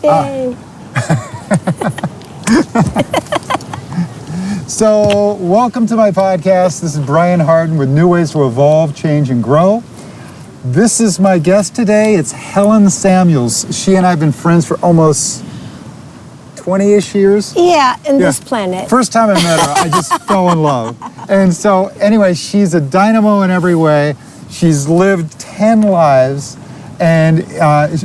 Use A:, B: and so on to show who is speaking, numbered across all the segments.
A: Yay.
B: So, welcome to my podcast. This is Brian Hardin with New Ways to Evolve, Change, and Grow. This is my guest today. It's Helen Samuels. She and I have been friends for almost 20-ish years.
A: Yeah, in this planet.
B: First time I met her, I just fell in love. And so, anyway, she's a dynamo in every way. She's lived 10 lives, and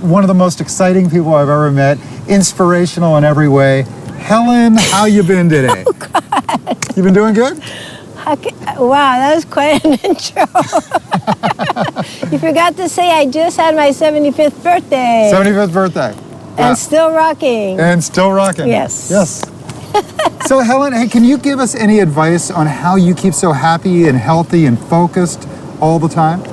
B: one of the most exciting people I've ever met, inspirational in every way. Helen, how you been today?
A: Oh, God.
B: You been doing good?
A: Wow, that was quite an intro. You forgot to say I just had my 75th birthday.
B: 75th birthday.
A: And still rocking.
B: And still rocking.
A: Yes.
B: Yes. So Helen, hey, can you give us any advice on how you keep so happy and healthy and focused all the time?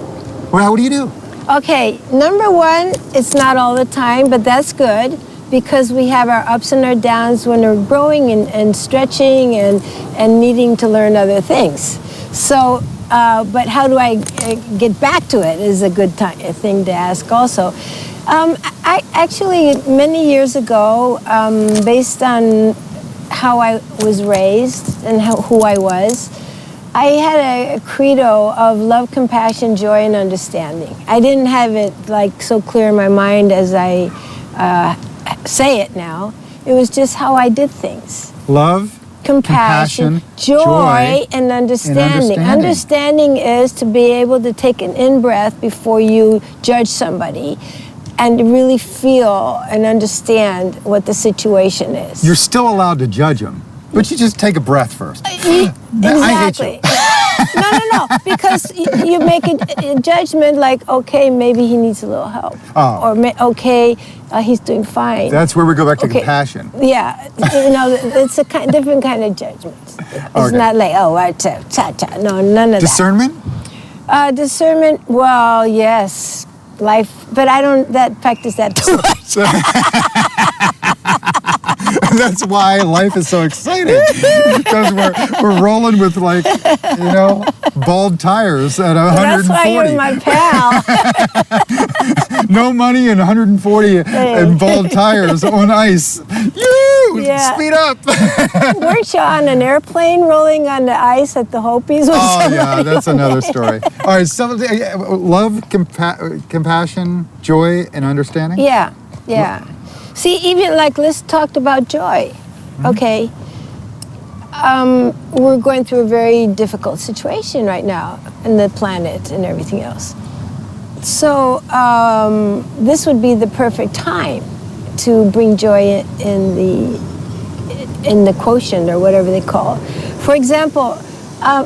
B: Well, what do you do?
A: Okay, number one, it's not all the time, but that's good, because we have our ups and our downs when we're growing and stretching and needing to learn other things. So, but how do I get back to it is a good thing to ask also. I actually, many years ago, based on how I was raised and who I was, I had a credo of love, compassion, joy, and understanding. I didn't have it like so clear in my mind as I say it now. It was just how I did things.
B: Love,
A: compassion, joy, and understanding. Understanding is to be able to take an in-breath before you judge somebody and really feel and understand what the situation is.
B: You're still allowed to judge them, but you just take a breath first.
A: Exactly. No, because you make a judgment like, okay, maybe he needs a little help.
B: Oh.
A: Or, okay, he's doing fine.
B: That's where we go back to compassion.
A: Yeah, it's a different kind of judgment. It's not like, oh, cha-cha. No, none of
B: Discernment?
A: that. Discernment, well, yes. Life, but I don't practice that too much.
B: That's why life is so exciting, because we're rolling with bald tires at 140.
A: That's why you're my pal.
B: No money and 140 and bald tires on ice. Speed up.
A: Weren't you on an airplane rolling on the ice at the Hopis?
B: Yeah, that's another story. All right, so love, compassion, joy, and understanding?
A: Yeah. See, even let's talk about joy. Mm-hmm. Okay. We're going through a very difficult situation right now in the planet and everything else. So this would be the perfect time to bring joy in the quotient, or whatever they call it. For example,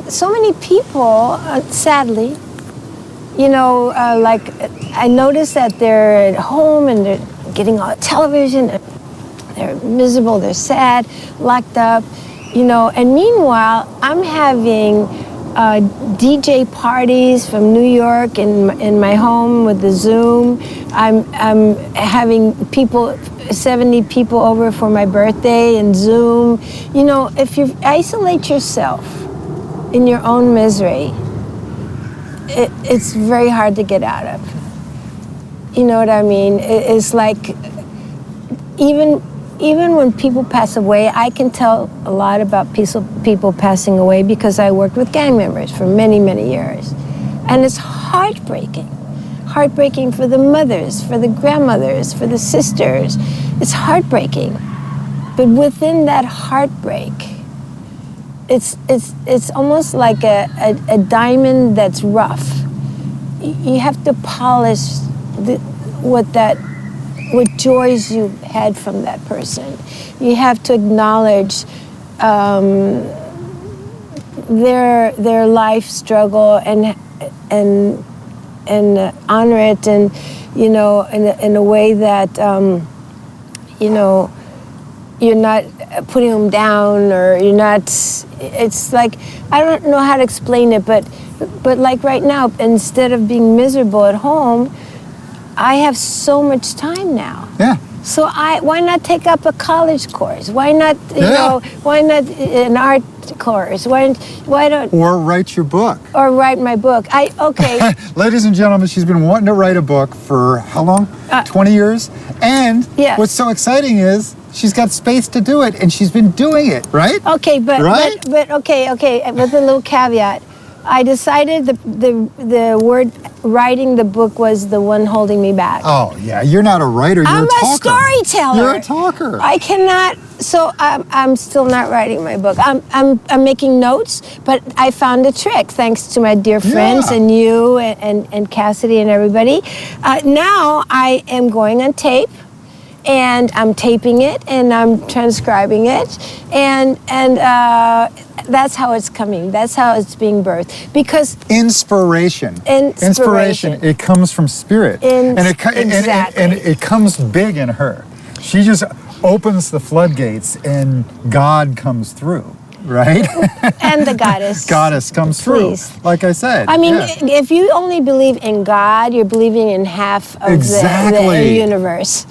A: so many people, sadly, I notice that they're at home and they're getting on television, they're miserable, they're sad, locked up, and meanwhile, I'm having DJ parties from New York in my home with the Zoom. I'm having 70 people over for my birthday in Zoom. If you isolate yourself in your own misery, it's very hard to get out of. You know what I mean? It's like, even when people pass away, I can tell a lot about people passing away because I worked with gang members for many, many years. And it's heartbreaking. Heartbreaking for the mothers, for the grandmothers, for the sisters. It's heartbreaking. But within that heartbreak, it's almost like a diamond that's rough. You have to polish what joys you had from that person. You have to acknowledge their life struggle and honor it, and in a way that you're not putting them down, or you're not. It's like, I don't know how to explain it, but like right now, instead of being miserable at home, I have so much time now.
B: Yeah.
A: So why not take up a college course? Why not, why not an art course? Why don't...
B: Or write your book.
A: Or write my book. Okay.
B: Ladies and gentlemen, she's been wanting to write a book for how long? 20 years? And
A: yes.
B: What's so exciting is she's got space to do it, and she's been doing it, right?
A: Okay, but okay, with a little caveat. I decided the word writing the book was the one holding me back.
B: Oh, yeah, you're not a writer, you're a talker.
A: I'm a storyteller.
B: You're a talker.
A: I cannot, so I'm still not writing my book. I'm making notes, but I found a trick, thanks to my dear friends and you and Cassidy and everybody. Now I am going on tape, and I'm taping it, and I'm transcribing it, and that's how it's coming. That's how it's being birthed. Because inspiration.
B: It comes from spirit,
A: exactly.
B: and it comes big in her. She just opens the floodgates, and God comes through. Right?
A: And the goddess.
B: Goddess comes
A: Please.
B: through. Like I said.
A: I mean, if you only believe in God, you're believing in half of the universe.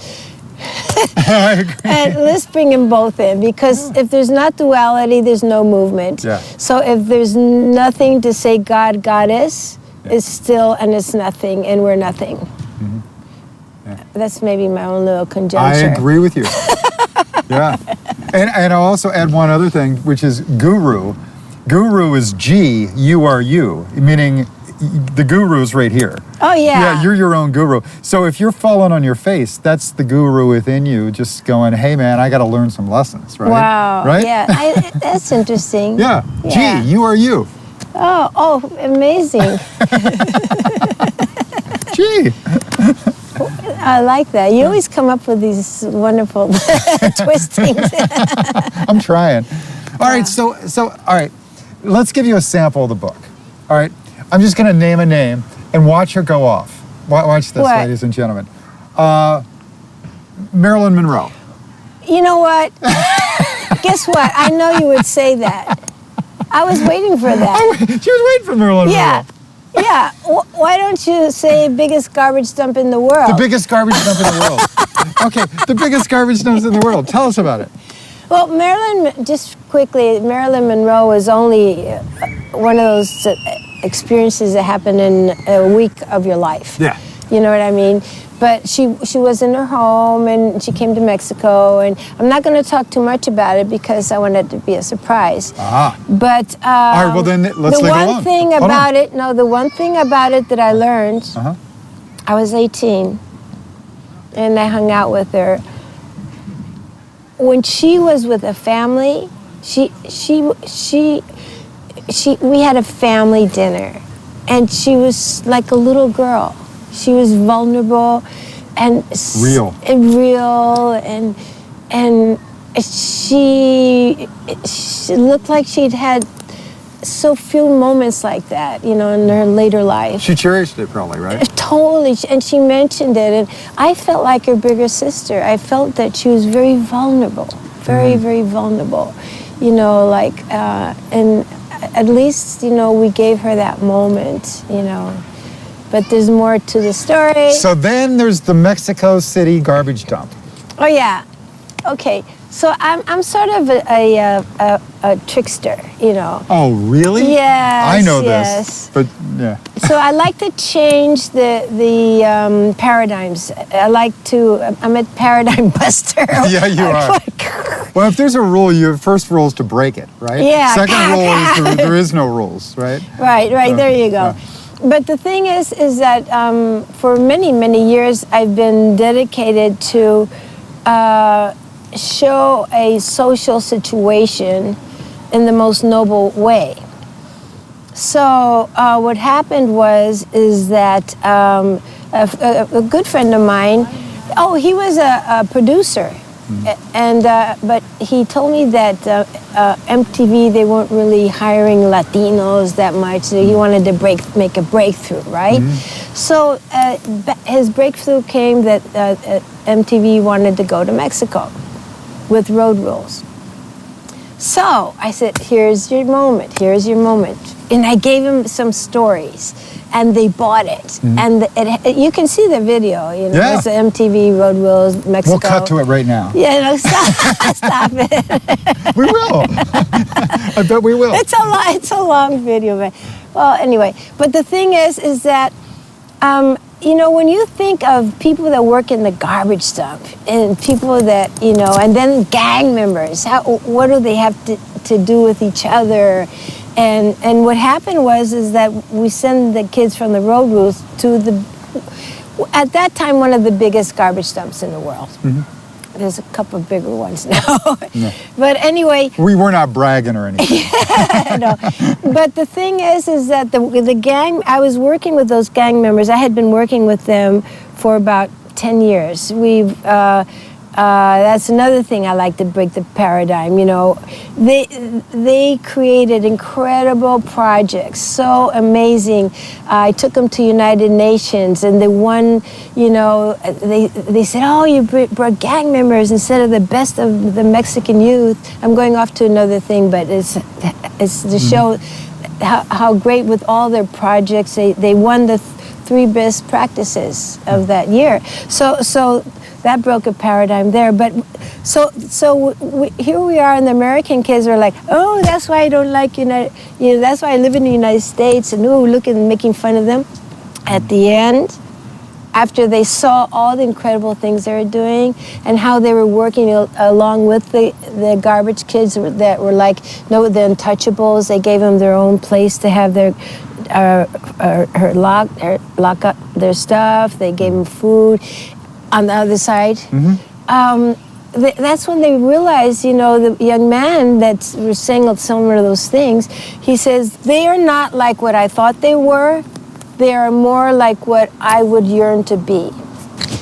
B: I agree.
A: And let's bring them both in, because if there's not duality, there's no movement.
B: Yeah.
A: So if there's nothing to say God, goddess, it's still, and it's nothing, and we're nothing.
B: Mm-hmm. Yeah.
A: That's maybe my own little conjecture.
B: I agree with you. Yeah. And I'll also add one other thing, which is guru. Guru is G, you are you, meaning the guru's right here.
A: Oh, yeah.
B: Yeah, you're your own guru. So if you're falling on your face, that's the guru within you just going, hey, man, I got to learn some lessons, right?
A: Wow.
B: Right?
A: Yeah, that's interesting.
B: Yeah.
A: Yeah.
B: G, you are you.
A: Oh, amazing.
B: G.
A: I like that. You always come up with these wonderful twistings.
B: I'm trying. All right, so all right, let's give you a sample of the book. All right, I'm just going to name a name and watch her go off. Watch this,
A: What?
B: ladies and gentlemen. Marilyn Monroe.
A: You know what? Guess what? I know you would say that. I was waiting for that.
B: She was waiting for Marilyn Monroe.
A: Yeah. Why don't you say biggest garbage dump in the world?
B: The biggest garbage dump in the world. Okay, the biggest garbage dumps in the world. Tell us about it.
A: Well, just quickly, Marilyn Monroe was only one of those experiences that happen in a week of your life.
B: Yeah.
A: You know what I mean? But she was in her home, and she came to Mexico, and I'm not going to talk too much about it because I want it to be a surprise.
B: Ah.
A: But
B: all right, well then let's leave it alone.
A: The one thing about it that I learned, I was 18, and I hung out with her. When she was with a family, we had a family dinner, and she was like a little girl. She was vulnerable and
B: real,
A: and she looked like she'd had so few moments like that, in her later life.
B: She cherished it probably, right?
A: Totally, and she mentioned it, and I felt like her bigger sister. I felt that she was very vulnerable, very vulnerable, and at least, we gave her that moment, But there's more to the story.
B: So then there's the Mexico City garbage dump.
A: Oh, yeah. Okay. So I'm sort of a trickster,
B: Oh, really?
A: Yes.
B: I know this, but yeah.
A: So I like to change the paradigms. I'm a paradigm buster.
B: Yeah, you are. Well, if there's a rule, your first rule is to break it, right?
A: Yeah.
B: Second rule is there is no rules, right?
A: Right. There you go.
B: Yeah.
A: But the thing is that for many, many years, I've been dedicated to show a social situation in the most noble way. So what happened is that a good friend of mine, he was a producer, and but he told me that MTV, they weren't really hiring Latinos that much. So he wanted to make a breakthrough, right? So his breakthrough came that MTV wanted to go to Mexico with road rules. So I said, here's your moment, here's your moment. And I gave them some stories, and they bought it. And you can see the video, you know,
B: Yeah.
A: it's MTV, Road Wheels, Mexico.
B: We'll cut to it right now.
A: Yeah, no, stop it.
B: We will. I bet we will.
A: It's a long video, but well, anyway. But the thing is that, you know, when you think of people that work in the garbage dump and people that, you know, and then gang members, what do they have to do with each other? And what happened is that we send the kids from the road rules to at that time, one of the biggest garbage dumps in the world. There's a couple of bigger ones now.
B: Yeah.
A: But anyway.
B: We were not bragging or anything.
A: No. But the thing is that the gang, I was working with those gang members. I had been working with them for about 10 years. That's another thing I like to break the paradigm. You know, they created incredible projects, so amazing. I took them to United Nations, and they won. You know, they said, "Oh, you brought gang members instead of the best of the Mexican youth." I'm going off to another thing, but it's to show how great with all their projects. They won the 3 best practices of that year. So that broke a paradigm there. But here we are, and the American kids are like, oh, that's why I don't like that's why I live in the United States, and look at making fun of them. At the end, after they saw all the incredible things they were doing and how they were working along with the garbage kids that were like, the untouchables, they gave them their own place to have their lock up their stuff. They gave them food. On the other side, that's when they realized, the young man that was saying some of those things, he says, they are not like what I thought they were. They are more like what I would yearn to be.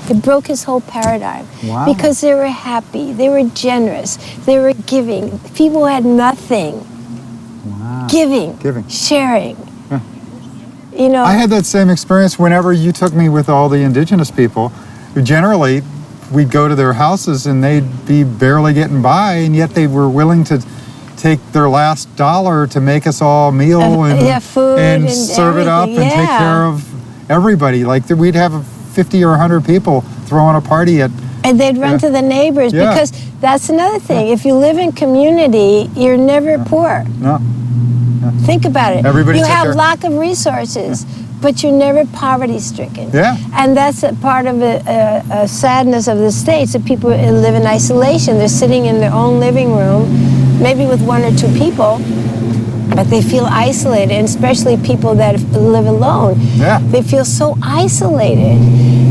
A: It broke his whole paradigm.
B: Wow.
A: Because they were happy, they were generous, they were giving. People had nothing.
B: Wow.
A: Giving. Sharing.
B: Yeah. I had that same experience whenever you took me with all the indigenous people. Generally, we'd go to their houses and they'd be barely getting by, and yet they were willing to take their last dollar to make us all a meal
A: food
B: and serve it up and take care of everybody. Like we'd have 50 or 100 people throwing a party at. And
A: they'd run to the neighbors because that's another thing. If you live in community, you're never poor.
B: No.
A: Think about it.
B: Everybody
A: you have lack of resources. But you're never poverty-stricken.
B: Yeah.
A: And that's a part of a sadness of the States, that people live in isolation. They're sitting in their own living room, maybe with 1 or 2 people, but they feel isolated, and especially people that live alone.
B: Yeah.
A: They feel so isolated.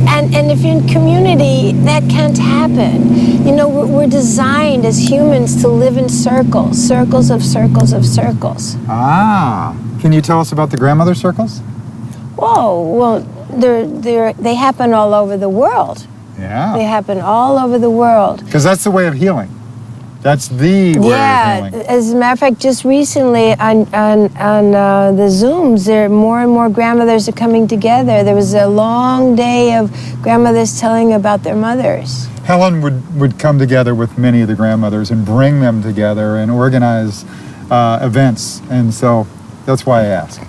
A: And if you're in community, that can't happen. We're designed as humans to live in circles of circles of circles.
B: Ah. Can you tell us about the grandmother circles?
A: Whoa, well, they happen all over the world.
B: Yeah.
A: They happen all over the world.
B: Because that's the way of healing. That's the way of healing.
A: Yeah, as a matter of fact, just recently on the Zooms, more and more grandmothers are coming together. There was a long day of grandmothers telling about their mothers.
B: Helen would come together with many of the grandmothers and bring them together and organize events, and so that's why I asked.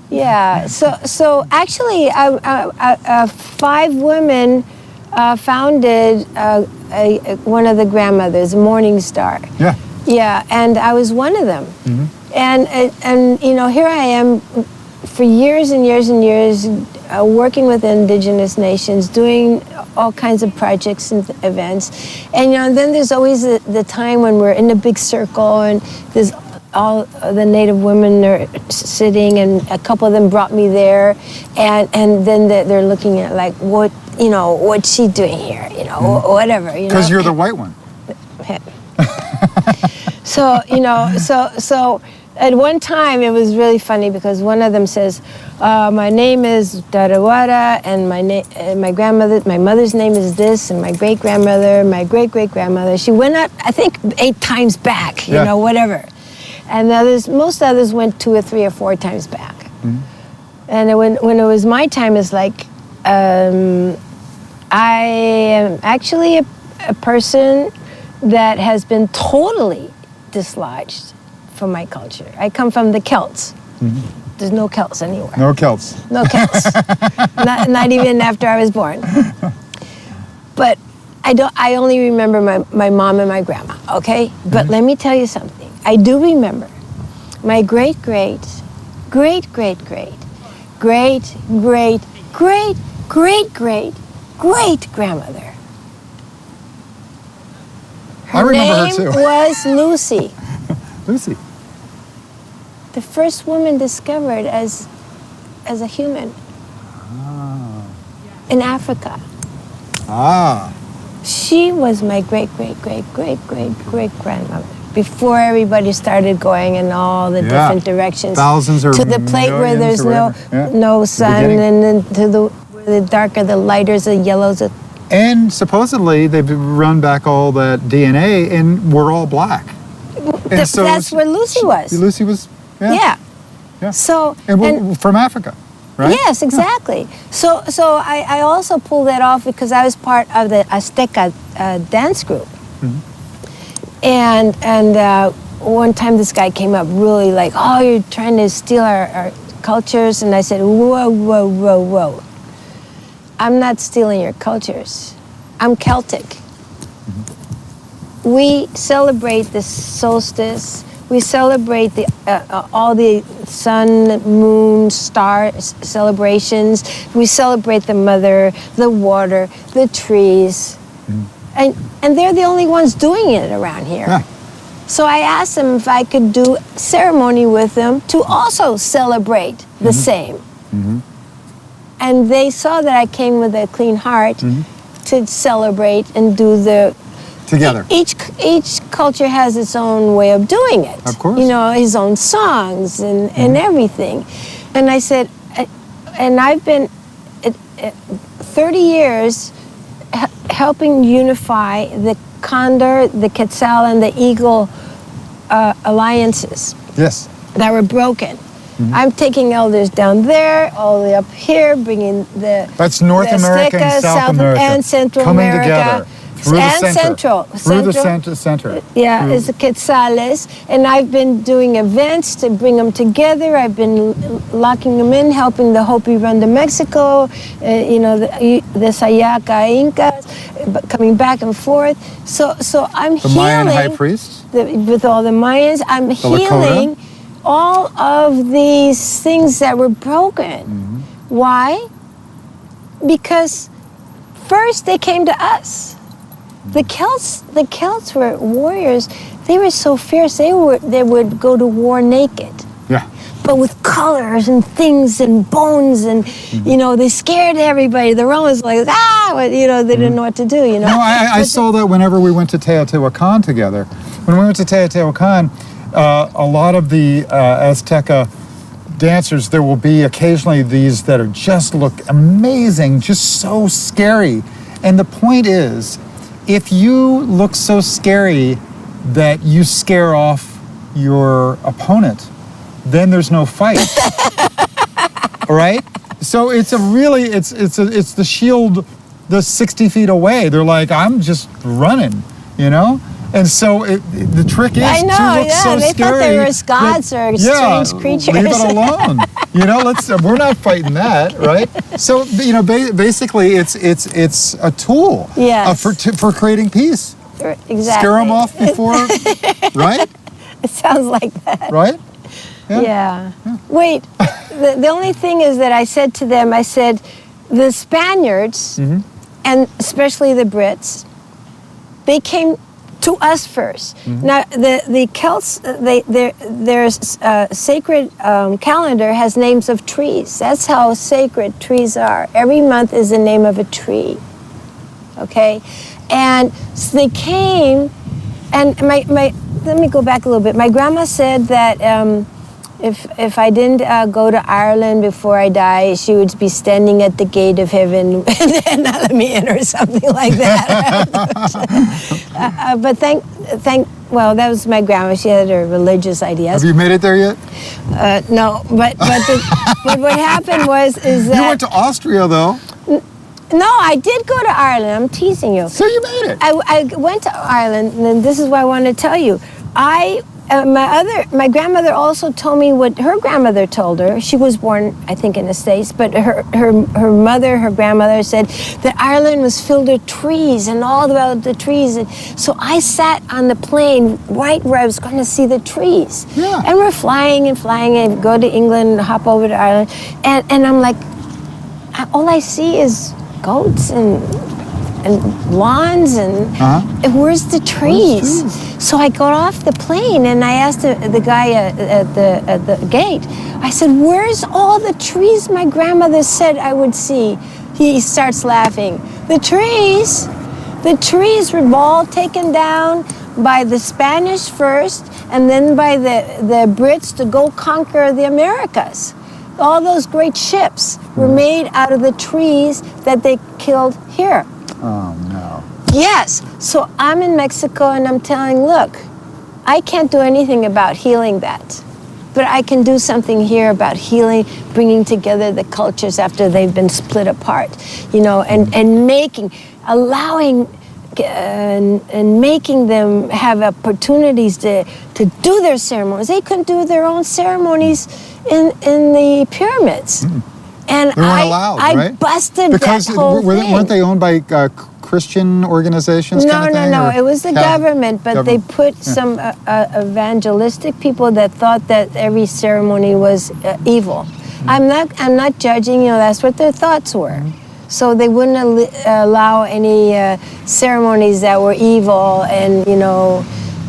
A: Yeah, so actually, 5 women founded one of the grandmothers, Morning Star.
B: Yeah.
A: Yeah, and I was one of them. Mm-hmm. And here I am for years and years and years working with indigenous nations, doing all kinds of projects and events. And then there's always the time when we're in a big circle and there's all the Native women are sitting, and a couple of them brought me there, and then they're looking at like, what's she doing here, whatever.
B: Because you're the white one.
A: So at one time it was really funny because one of them says, my name is Darawara, and my mother's name is this, and my great-grandmother, my great-great-grandmother. She went up, I think, 8 times back, whatever. And most others went 2 or 3 or 4 times back. Mm-hmm. And when it was my time, it's like, I am actually a person that has been totally dislodged from my culture. I come from the Celts. There's no Celts anywhere.
B: No Celts.
A: No Celts. not even after I was born. But I only remember my mom and my grandma, okay? But let me tell you something. I do remember my great grandmother.
B: I remember her too.
A: Her name was Lucy.
B: Lucy.
A: The first woman discovered as a human in Africa.
B: Ah.
A: She was my great grandmother before everybody started going in all the different directions.
B: Thousands or
A: to the plate where there's no sun, and then to where the darker, the lighter, the yellows.
B: And supposedly they've run back all that DNA, and we're all black. And so
A: that's where Lucy was.
B: Lucy was.
A: Yeah. So
B: and from Africa, right?
A: Yes, exactly. So I also pulled that off because I was part of the Azteca dance group. And one time this guy came up really like, oh, you're trying to steal our cultures. And I said, whoa. I'm not stealing your cultures. I'm Celtic. We celebrate the solstice. We celebrate all the sun, moon, star celebrations. We celebrate the mother, the water, the trees. And they're the only ones doing it around here.
B: Yeah.
A: So I asked them if I could do ceremony with them to also celebrate the same. And they saw that I came with a clean heart to celebrate and do the...
B: Together.
A: Each culture has its own way of doing it.
B: Of course.
A: You know, his own songs and everything. And I said, and I've been 30 years helping unify the Condor, the Quetzal, and the Eagle alliances.
B: Yes.
A: That were broken. I'm taking elders down there, all the way up here, bringing the...
B: That's North America and South America.
A: And Central
B: coming
A: America.
B: Together. Through
A: and
B: the center.
A: Through
B: the center.
A: Yeah, it's the Quetzales. And I've been doing events to bring them together. I've been locking them in, helping the Hopi run to Mexico, the Sayaca Incas, coming back and forth. So I'm
B: the
A: healing...
B: Mayan high priest?
A: With all the Mayans. I'm healing all of these things that were broken. Why? Because first they came to us. The Celts were warriors. They were so fierce. They would go to war naked.
B: Yeah.
A: But with colors and things and bones and they scared everybody. The Romans they didn't know what to do.
B: No, I saw that whenever we went to Teotihuacan together. When we went to Teotihuacan, a lot of the Azteca dancers, there will be occasionally these that are just look amazing, just so scary. And the point is, if you look so scary that you scare off your opponent, then there's no fight. All right? So it's the shield, the 60 feet away. They're like, I'm just running, And so the trick is
A: I know,
B: to look so
A: they
B: scary.
A: Thought they were gods or strange creatures.
B: Leave it alone. We're not fighting that, right? So basically, it's a tool for creating peace.
A: Exactly.
B: Scare them off before, right?
A: It sounds like that.
B: Right?
A: Yeah. Wait, the only thing is that I said to them, the Spaniards, and especially the Brits, they came to us first. Now, the Celts, their sacred calendar has names of trees. That's how sacred trees are. Every month is the name of a tree. Okay? And so they came, and let me go back a little bit. My grandma said that if I didn't go to Ireland before I die, she would be standing at the gate of heaven and not let me in or something like that. But well, that was my grandma. She had her religious ideas.
B: Have you made it there yet?
A: No, but what happened is that...
B: You went to Austria, though.
A: No, I did go to Ireland. I'm teasing you.
B: So you made it.
A: I went to Ireland, and this is what I want to tell you. My grandmother also told me what her grandmother told her. She was born, I think, in the States, but her grandmother said that Ireland was filled with trees and all about the trees. And so I sat on the plane right where I was going to see the trees.
B: Yeah.
A: And we're flying and go to England, hop over to Ireland, and I'm like, all I see is goats and lawns and where's the trees? So I got off the plane and I asked the guy at the gate, I said, where's all the trees my grandmother said I would see? He starts laughing. The trees were all taken down by the Spanish first and then by the Brits to go conquer the Americas. All those great ships were made out of the trees that they killed here.
B: Oh, no.
A: Yes. So I'm in Mexico and I'm telling, look, I can't do anything about healing that. But I can do something here about healing, bringing together the cultures after they've been split apart, and allowing and making them have opportunities to do their ceremonies. They couldn't do their own ceremonies in the pyramids. And
B: they weren't allowed,
A: I
B: right?
A: Busted
B: because
A: that whole thing.
B: Weren't they owned by Christian organizations?
A: No. It was the government, but they put some evangelistic people that thought that every ceremony was evil. I'm not judging. That's what their thoughts were. So they wouldn't allow any ceremonies that were evil, and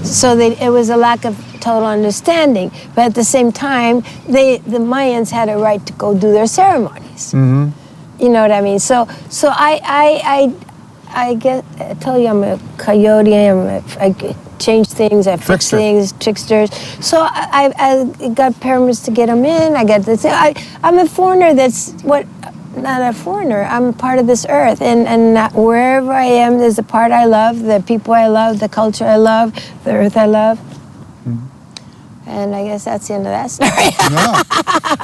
A: so it was a lack of total understanding. But at the same time, the Mayans had a right to go do their ceremonies.
B: Mm-hmm.
A: You know what I mean? So I guess I told you I'm a coyote. I change things. I fix things. Tricksters. So I got permits to get them in. I got this. I'm a foreigner. Not a foreigner. I'm part of this earth, and wherever I am, there's a part I love, the people I love, the culture I love, the earth I love. And I guess that's the end of that story.
B: Yeah.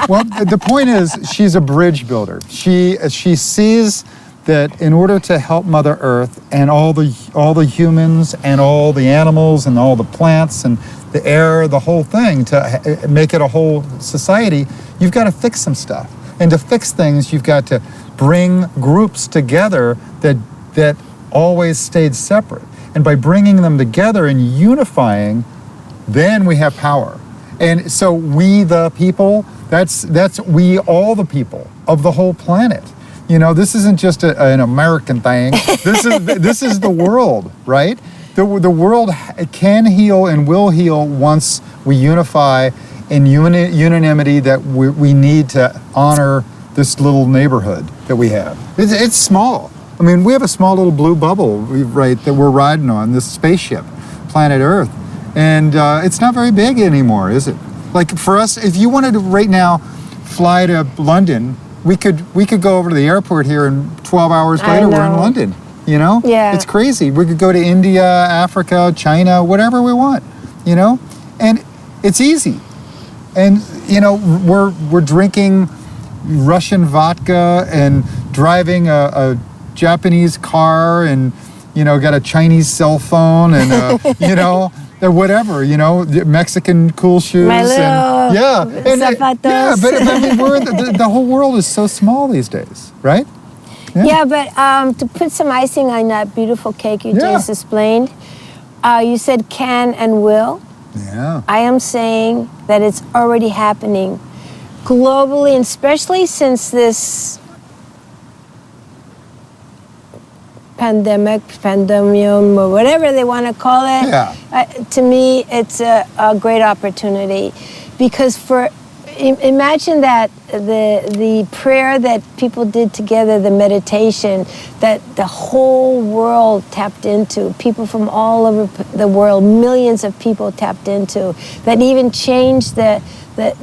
B: Well, the point is, she's a bridge builder. She sees that in order to help Mother Earth and all the humans and all the animals and all the plants and the air, the whole thing, to make it a whole society, you've got to fix some stuff. And to fix things, you've got to bring groups together that always stayed separate. And by bringing them together and unifying, then we have power. And so we the people, that's we all the people of the whole planet. This isn't just an American thing. This is the world, right? The world can heal and will heal once we unify in unanimity that we need to honor this little neighborhood that we have. It's small. I mean, we have a small little blue bubble, right, that we're riding on, this spaceship, planet Earth. And it's not very big anymore, is it? Like for us, if you wanted to right now fly to London, we could go over to the airport here and 12 hours later we're in London, Yeah. It's crazy. We could go to India, Africa, China, whatever we want, And it's easy. And, we're drinking Russian vodka and driving a Japanese car and, got a Chinese cell phone and, whatever, Mexican cool shoes.
A: My little zapatos.
B: Yeah, but I mean, the whole world is so small these days, right?
A: Yeah, but to put some icing on that beautiful cake you just explained, you said can and will.
B: Yeah.
A: I am saying that it's already happening globally, and especially since this pandemium, or whatever they want to call it.
B: Yeah.
A: To me, it's a great opportunity, because imagine that the prayer that people did together, the meditation that the whole world tapped into, people from all over the world, millions of people tapped into, that even changed the what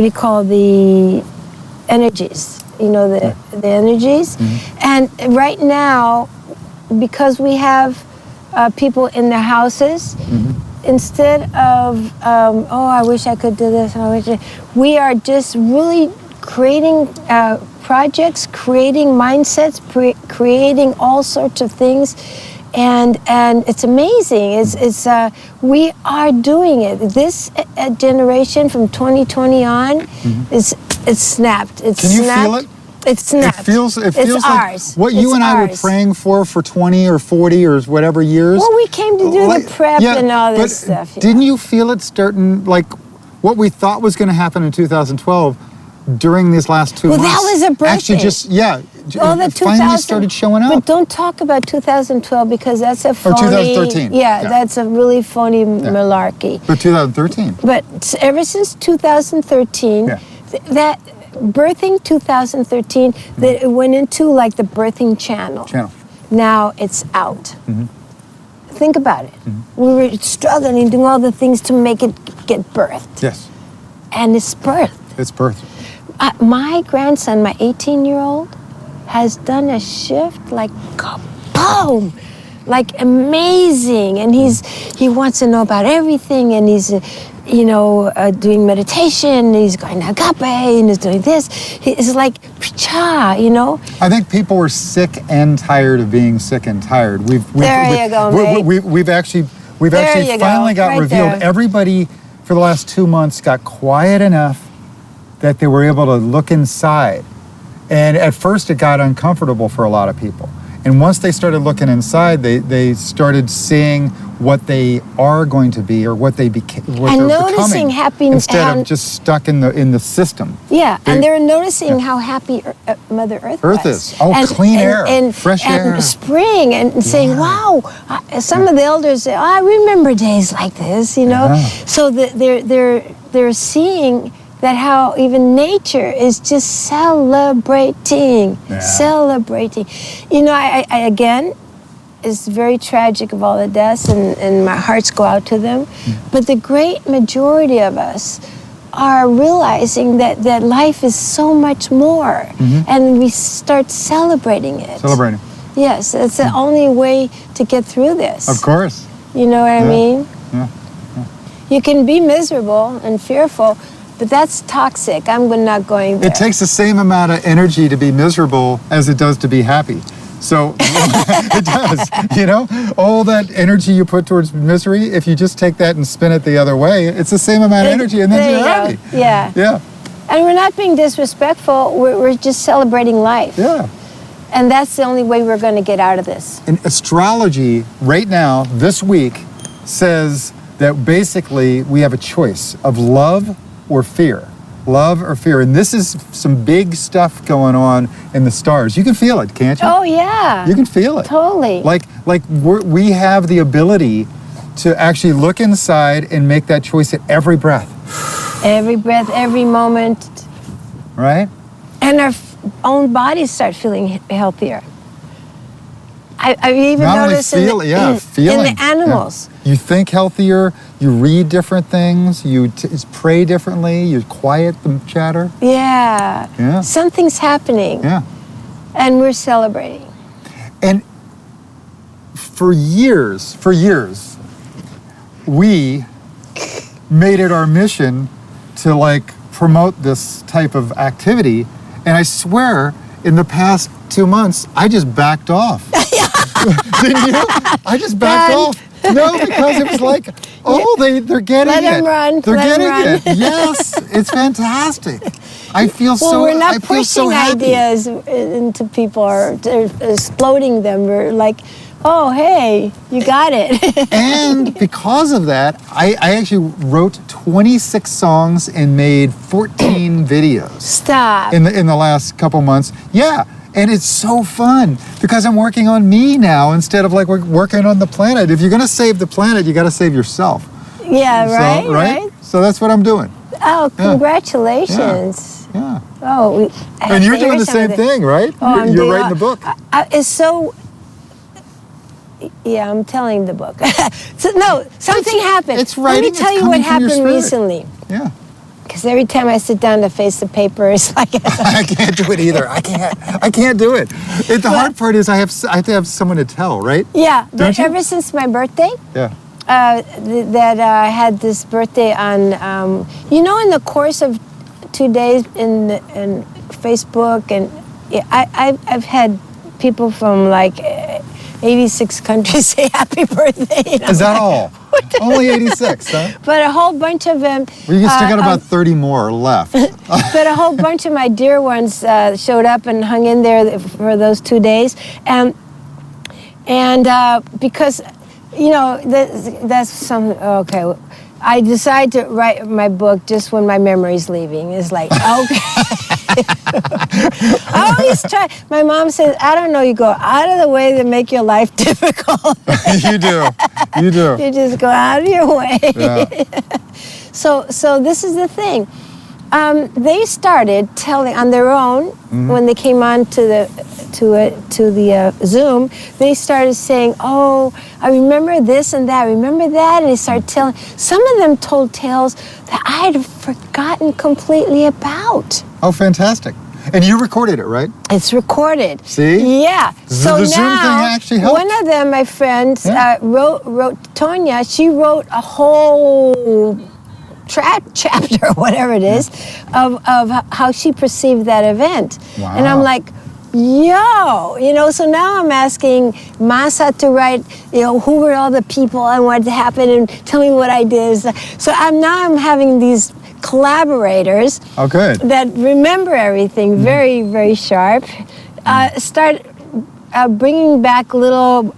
A: do you call the energies? The energies. Mm-hmm. And right now, because we have people in their houses, instead of, I wish I could do this, we are just really creating projects, creating mindsets, creating all sorts of things. And it's amazing. It's we are doing it. This generation from 2020 on, it's snapped. It's
B: Can you
A: snapped.
B: feel it?
A: It's snapped.
B: It feels
A: it's
B: like
A: ours.
B: what you and I were praying for 20 or 40 or whatever years.
A: Well, we came to do the prep and all this stuff.
B: Didn't you feel it starting, like what we thought was going to happen in 2012 during these last 2 months?
A: Well, that was a birthday.
B: Actually,
A: the
B: finally started showing up.
A: But don't talk about 2012 because that's a phony.
B: Or 2013.
A: Yeah, that's a really phony malarkey.
B: But 2013.
A: But ever since 2013, that birthing 2013, that it went into like the birthing channel. Now it's out. Think about it. We were struggling, doing all the things to make it get birthed.
B: Yes.
A: And it's birthed.
B: It's birthed.
A: My grandson, my 18-year-old, has done a shift like kaboom, like amazing. And he wants to know about everything, and he's doing meditation, he's going to agape, and he's doing this. It's like, cha,
B: I think people were sick and tired of being sick and tired. We've actually finally got
A: right
B: revealed.
A: there.
B: Everybody for the last 2 months got quiet enough that they were able to look inside. And at first it got uncomfortable for a lot of people. And once they started looking inside, they started seeing what they are going to be or what they're
A: noticing
B: becoming,
A: happiness
B: instead of just stuck in the system.
A: Yeah, and they're noticing how happy Mother Earth was.
B: Is. Oh, clean air, fresh air.
A: And spring, and saying, wow, some of the elders say, I remember days like this, So they're seeing that how even nature is just celebrating. I again, it's very tragic of all the deaths, and my hearts go out to them. But the great majority of us are realizing that life is so much more, and we start celebrating it. Yes, it's the only way to get through this.
B: Of course.
A: You know what I mean?
B: Yeah.
A: You can be miserable and fearful, but that's toxic. I'm not going there.
B: It takes the same amount of energy to be miserable as it does to be happy. So it does, all that energy you put towards misery, if you just take that and spin it the other way, it's the same amount of energy, and then you're happy.
A: Yeah. And we're not being disrespectful. We're just celebrating life.
B: Yeah.
A: And that's the only way we're going to get out of this.
B: And astrology right now, this week, says that basically we have a choice of love or fear. Love or fear. And this is some big stuff going on in the stars. You can feel it, can't you?
A: Oh, yeah.
B: You can feel it.
A: Totally.
B: Like we have the ability to actually look inside and make that choice at every breath.
A: Every breath, every moment.
B: Right?
A: And our own bodies start feeling healthier. I've even noticed in the animals.
B: Yeah. You think healthier, you read different things, you pray differently, you quiet the chatter.
A: Yeah. Something's happening.
B: Yeah.
A: And we're celebrating.
B: And for years, we made it our mission to promote this type of activity. And I swear, in the past 2 months, I just backed off. Didn't you? I just backed off. No, because it was they're getting it.
A: Let them run.
B: They're getting it. Yes, it's fantastic. I feel so.
A: We're not
B: pushing
A: so
B: ideas
A: into people or exploding them. We're like, oh, hey, you got it.
B: And because of that, I actually wrote 26 songs and made 14 videos.
A: Stop.
B: In the last couple months. Yeah. And it's so fun because I'm working on me now instead of working on the planet. If you're going to save the planet, you got to save yourself.
A: Yeah, right?
B: So that's what I'm doing.
A: Oh, congratulations.
B: Yeah.
A: Oh,
B: and you're doing the same thing, right?
A: Oh,
B: you're writing the book.
A: It's so... Yeah, I'm telling the book. Something happened.
B: It's writing.
A: Let me tell you what happened recently.
B: Yeah.
A: Because every time I sit down to face the paper, it's like...
B: I can't do it either. I can't do it. The hard part is I have to have someone to tell, right?
A: Yeah, but ever since my birthday, I had this birthday on, in the course of 2 days in Facebook, and I've had people from like 86 countries say happy birthday.
B: Is that all? Only 86, huh?
A: But a whole bunch of them.
B: We still got about 30 more left.
A: But a whole bunch of my dear ones showed up and hung in there for those 2 days, and because, you know, that's some okay. I decide to write my book just when my memory's leaving. It's like, okay. I always try. My mom says, I don't know, you go out of the way to make your life difficult.
B: You do. You do.
A: You just go out of your way.
B: Yeah.
A: So this is the thing. They started telling on their own when they came on to the Zoom. They started saying, "Oh, I remember this and that. I remember that," and they started telling. Some of them told tales that I had forgotten completely about.
B: Oh, fantastic! And you recorded it, right?
A: It's recorded.
B: See?
A: Yeah.
B: So the Zoom thing actually helped.
A: One of them, my friends, wrote Tonya. She wrote a whole chapter, whatever it is, of how she perceived that event.
B: Wow.
A: And I'm like, yo, you know, so now I'm asking Masa to write, you know, who were all the people and what happened and tell me what I did. So I'm having these collaborators that remember everything very, very sharp, start bringing back little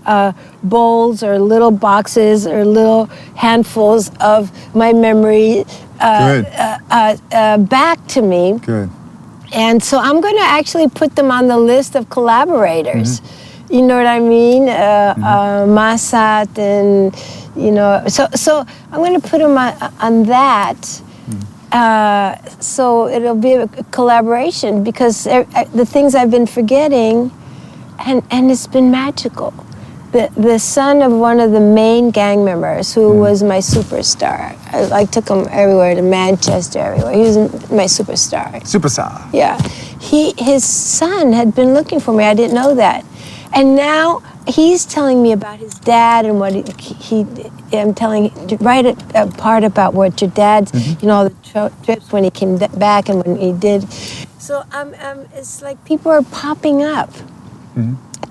A: bowls or little boxes or little handfuls of my memory back to me.
B: Good.
A: And so I'm going to actually put them on the list of collaborators. You know what I mean? Masat and, you know, so I'm going to put them on that. So it'll be a collaboration because the things I've been forgetting, and it's been magical. The son of one of the main gang members, who was my superstar. I took him everywhere, to Manchester, everywhere. He was my superstar.
B: Superstar.
A: Yeah. His son had been looking for me. I didn't know that. And now he's telling me about his dad and what I'm telling, write a part about what your dad's, you know, the trips when he came back and when he did. So it's like people are popping up.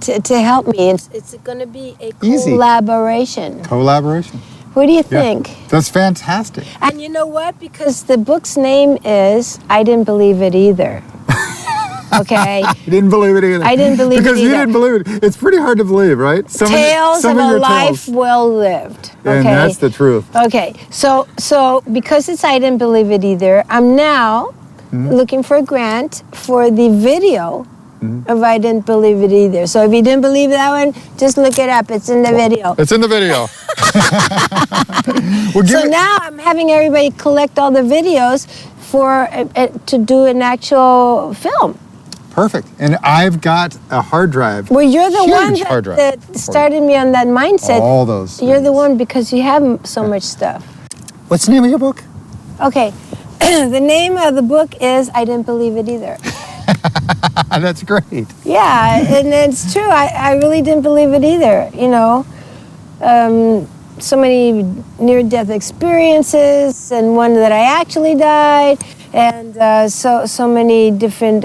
A: To help me. It's going to be a collaboration.
B: Collaboration.
A: What do you think?
B: That's fantastic.
A: And you know what? Because the book's name is I Didn't Believe It Either. Okay?
B: You didn't believe it either.
A: I didn't believe it either.
B: Because you didn't believe it. It's pretty hard to believe, right?
A: Tales of a life well lived. Okay?
B: And that's the truth.
A: Okay. So because it's I Didn't Believe It Either, I'm now looking for a grant for the video of I Didn't Believe It Either. So if you didn't believe that one, just look it up. It's in the video.
B: It's in the video.
A: So now I'm having everybody collect all the videos to do an actual film.
B: Perfect. And I've got a hard drive.
A: Well, you're the one that started me on that mindset.
B: All those.
A: You're the one because you have so much stuff.
B: What's the name of your book?
A: Okay. The name of the book is I Didn't Believe It Either.
B: That's great.
A: Yeah, and it's true. I really didn't believe it either, you know. So many near-death experiences, and one that I actually died, and so many different,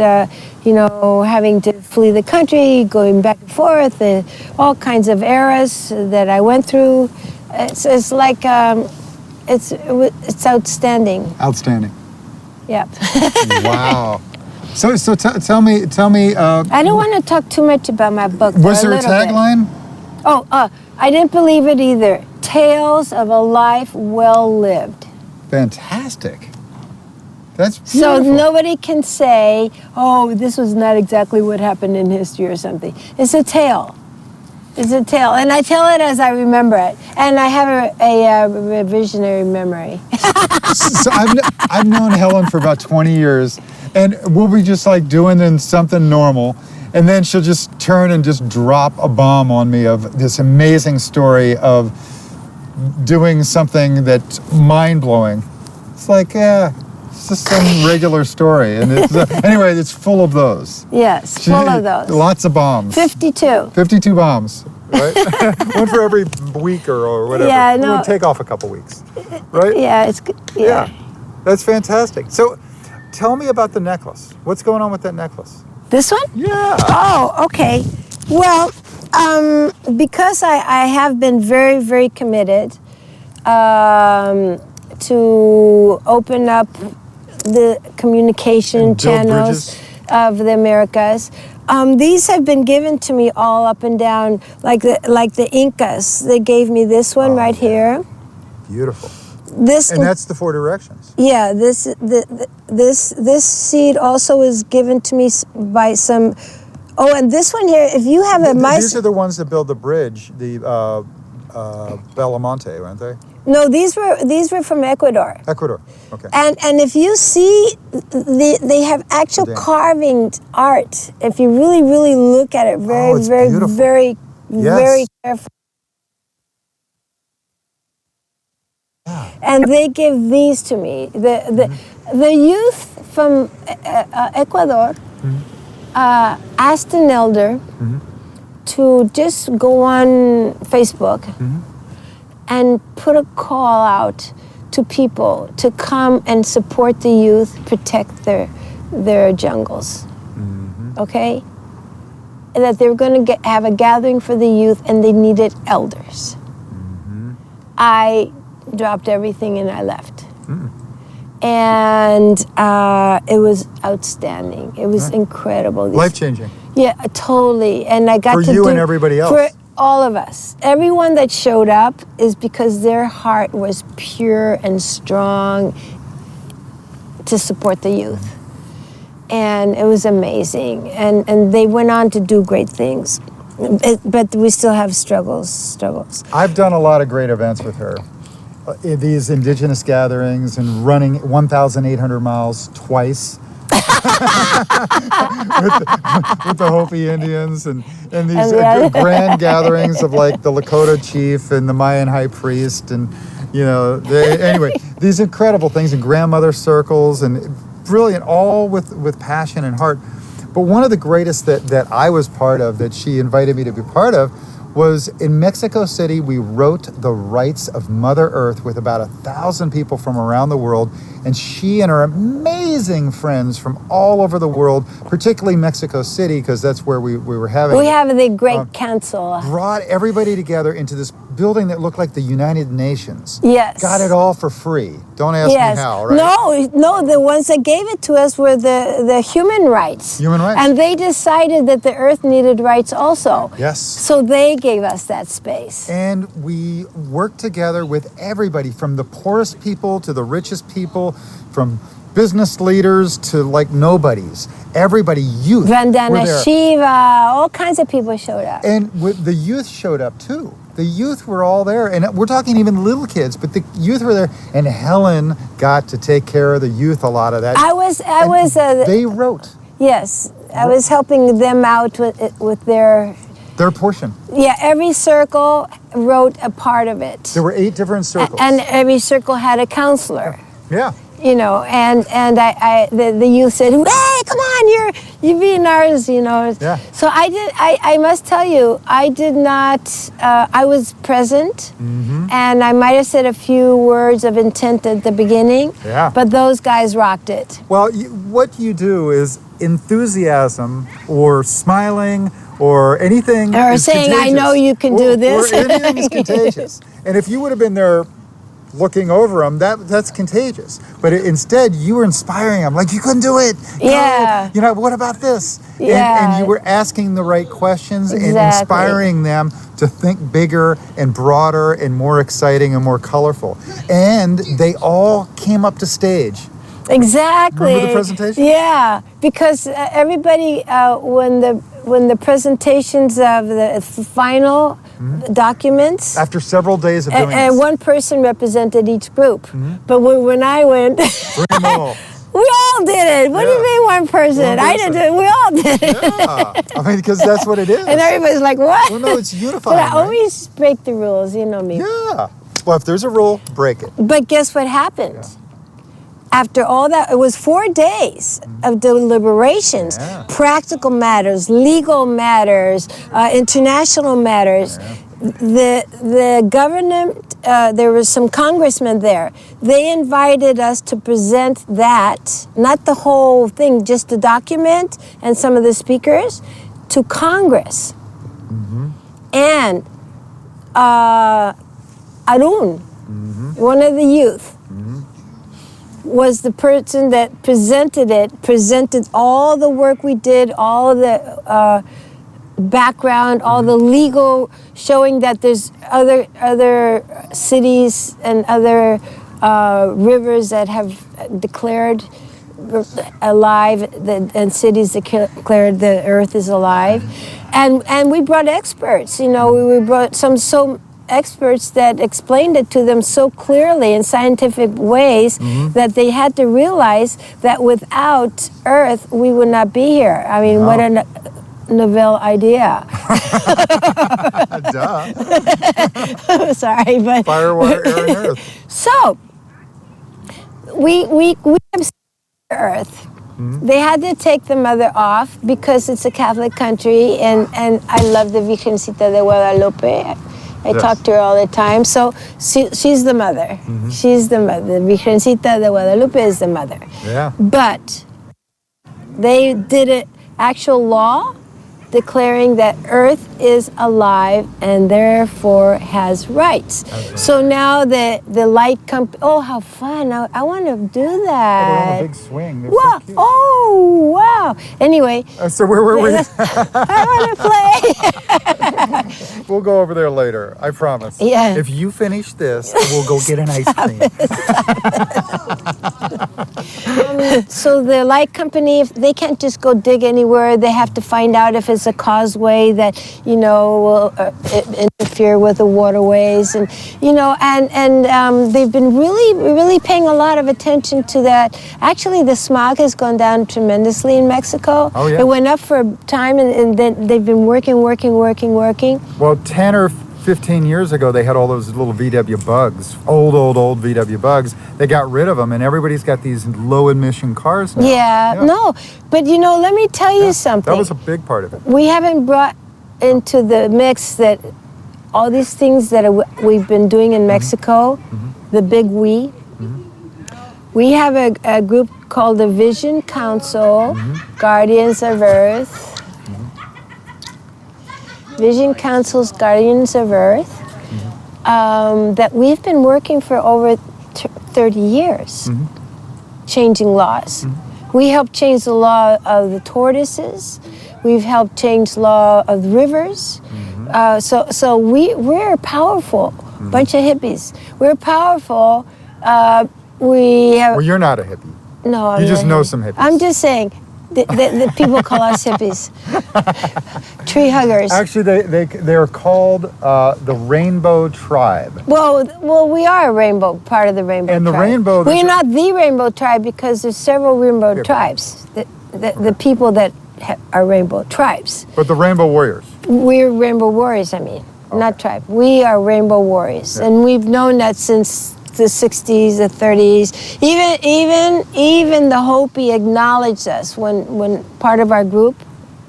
A: you know, having to flee the country, going back and forth, all kinds of eras that I went through. It's like, it's outstanding.
B: Outstanding.
A: Yep.
B: Wow. So tell me.
A: I don't want to talk too much about my book.
B: Was there a tagline?
A: Oh, I didn't believe it either. Tales of a life well lived.
B: Fantastic. That's beautiful.
A: So nobody can say, oh, this was not exactly what happened in history or something. It's a tale. It's a tale. And I tell it as I remember it. And I have a revisionary memory.
B: So I've known Helen for about 20 years. And we'll be just like doing something normal. And then she'll just turn and just drop a bomb on me of this amazing story of doing something that's mind-blowing. It's like, it's just some regular story. And it's, anyway, it's full of those.
A: Yes, full of those.
B: Lots of bombs.
A: 52.
B: 52 bombs, right? One for every week or whatever.
A: Yeah, no.
B: We'll take off a couple weeks, right?
A: Yeah, it's good. Yeah.
B: That's fantastic. So tell me about the necklace. What's going on with that necklace?
A: This one?
B: Yeah.
A: Oh, okay. Well, because I have been very, very committed to open up the communication
B: And build
A: channels
B: bridges.
A: of the Americas. These have been given to me all up and down, like the Incas. They gave me this one right here.
B: Beautiful.
A: This
B: And that's the 4 directions.
A: Yeah, this seed also was given to me by some. Oh, and this one here. If you have a
B: These are the ones that build the bridge, the Belamonte, weren't they?
A: No, these were from Ecuador.
B: Ecuador. Okay.
A: And if you see, they have actual
B: Damn.
A: carving art. If you really, really look at it
B: it's
A: very,
B: beautiful.
A: very,
B: Yes.
A: very carefully. And they give these to me. The youth from Ecuador asked an elder to just go on Facebook and put a call out to people to come and support the youth, protect their jungles. Okay? And that they were going to have a gathering for the youth and they needed elders. I dropped everything and I left. And it was outstanding. It was incredible.
B: Life-changing.
A: Yeah, totally. And I got
B: For
A: to
B: you
A: do,
B: and everybody else.
A: For all of us. Everyone that showed up is because their heart was pure and strong to support the youth. And it was amazing. And they went on to do great things. But we still have struggles.
B: I've done a lot of great events with her. These indigenous gatherings and running 1,800 miles twice with the Hopi Indians and these grand gatherings of like the Lakota chief and the Mayan high priest and anyway, these incredible things and grandmother circles and brilliant, all with passion and heart. But one of the greatest that I was part of, that she invited me to be part of, was in Mexico City. We wrote the rights of Mother Earth with about 1,000 people from around the world, and she and her amazing friends from all over the world, particularly Mexico City, because that's where we were having
A: We have the Great Council.
B: brought everybody together into this building that looked like the United Nations.
A: Yes.
B: Got it all for free. Don't ask me how, right?
A: No, the ones that gave it to us were the human rights.
B: Human rights.
A: And they decided that the earth needed rights also.
B: Yes.
A: So they gave us that space.
B: And we worked together with everybody, from the poorest people to the richest people, from business leaders to like nobodies. Everybody, youth.
A: Vandana
B: were there.
A: Shiva, all kinds of people showed up.
B: And the youth showed up too. The youth were all there. And we're talking even little kids, but the youth were there. And Helen got to take care of the youth a lot of that. They wrote.
A: Yes, I was helping them out with their
B: portion.
A: Yeah, every circle wrote a part of it.
B: There were 8 different circles.
A: And every circle had a counselor.
B: Yeah.
A: And the youth said, "Hey, come on, you're being ours,"
B: Yeah.
A: So I must tell you, I did not. I was present, and I might have said a few words of intent at the beginning.
B: Yeah.
A: But those guys rocked it.
B: Well, what you do is enthusiasm or smiling or anything.
A: Or
B: is
A: saying,
B: contagious.
A: "I know you can do this."
B: Or anything is contagious. And if you would have been there looking over them, that's contagious. But instead, you were inspiring them. Like, you couldn't do it. Go.
A: Yeah.
B: What about this?
A: Yeah.
B: And you were asking the right questions and
A: Exactly.
B: inspiring them to think bigger and broader and more exciting and more colorful. And they all came up to stage.
A: Exactly.
B: Remember the presentation?
A: Yeah, because everybody, when the presentations of the final documents,
B: After several days of doing
A: and
B: this.
A: one person represented each group. But when I went,
B: Bring them all.
A: we all did it. What do you
B: Yeah.
A: mean one person?
B: One
A: I
B: person.
A: did it. We all did it.
B: Yeah. I mean, because that's what it is.
A: And everybody's like, what?
B: Well, no, it's unifying.
A: But I
B: right?
A: always break the rules, you know me.
B: Yeah. Well, if there's a rule, break it.
A: But guess what happened? After all that, it was 4 days of deliberations,
B: Yeah.
A: practical matters, legal matters, international matters. the government, there was some congressmen there. They invited us to present that, not the whole thing, just the document and some of the speakers, to Congress. And Arun, one of the youth, was the person that presented all the work we did, all the background, all the legal, showing that there's other cities and other rivers that have declared alive, and cities declared the earth is alive. And we brought experts, we brought some experts that explained it to them so clearly in scientific ways that they had to realize that without earth, we would not be here. I mean, what a novel idea.
B: Duh.
A: Sorry, but...
B: Fire, water, air, and earth.
A: So, we have earth. They had to take the mother off because it's a Catholic country, and I love the Virgencita de Guadalupe. I talk to her all the time. So she's the mother. She's the mother. The Virgencita de Guadalupe is the mother.
B: Yeah.
A: But they did an actual law declaring that Earth is alive and therefore has rights. Okay. So now the light company, oh, how fun. I want to do that.
B: Oh, they're on a big swing. They're
A: wow.
B: So cute.
A: Oh, wow. Anyway.
B: So where were we?
A: I want to play.
B: We'll go over there later, I promise.
A: Yeah.
B: If you finish this, we'll go get an ice cream.
A: So the light company, if they can't just go dig anywhere, they have to find out if it's a causeway that will interfere with the waterways, and they've been really paying a lot of attention to that. Actually, the smog has gone down tremendously in Mexico.
B: Oh, yeah.
A: It went up for a time, and then they've been working.
B: Well, 10 or 15 years ago, they had all those little VW bugs, old VW bugs. They got rid of them, and everybody's got these low-emission cars now.
A: Yeah, no, but let me tell you something.
B: That was a big part of it.
A: We haven't brought into the mix that all these things that we've been doing in Mexico, the big we. We have a group called the Vision Council, Guardians of Earth. Vision Council's Guardians of Earth, that we've been working for over 30 years, changing laws. We helped change the law of the tortoises. We've helped change the law of the rivers. So we're a powerful bunch of hippies. We're powerful. We have.
B: Well, you're not a hippie.
A: No, I'm
B: you just
A: not
B: know
A: hippie.
B: some hippies.
A: I'm just saying. The people call us hippies. Tree huggers.
B: Actually, they're called the Rainbow Tribe.
A: Well, we are a rainbow, part of the rainbow
B: and
A: tribe.
B: The rainbow.
A: We're not the rainbow tribe because there's several rainbow tribes. The people that are rainbow tribes.
B: But the Rainbow Warriors.
A: We're rainbow warriors. I mean, not tribe. We are rainbow warriors, and we've known that since the 60s, the 30s, even the Hopi acknowledged us when part of our group.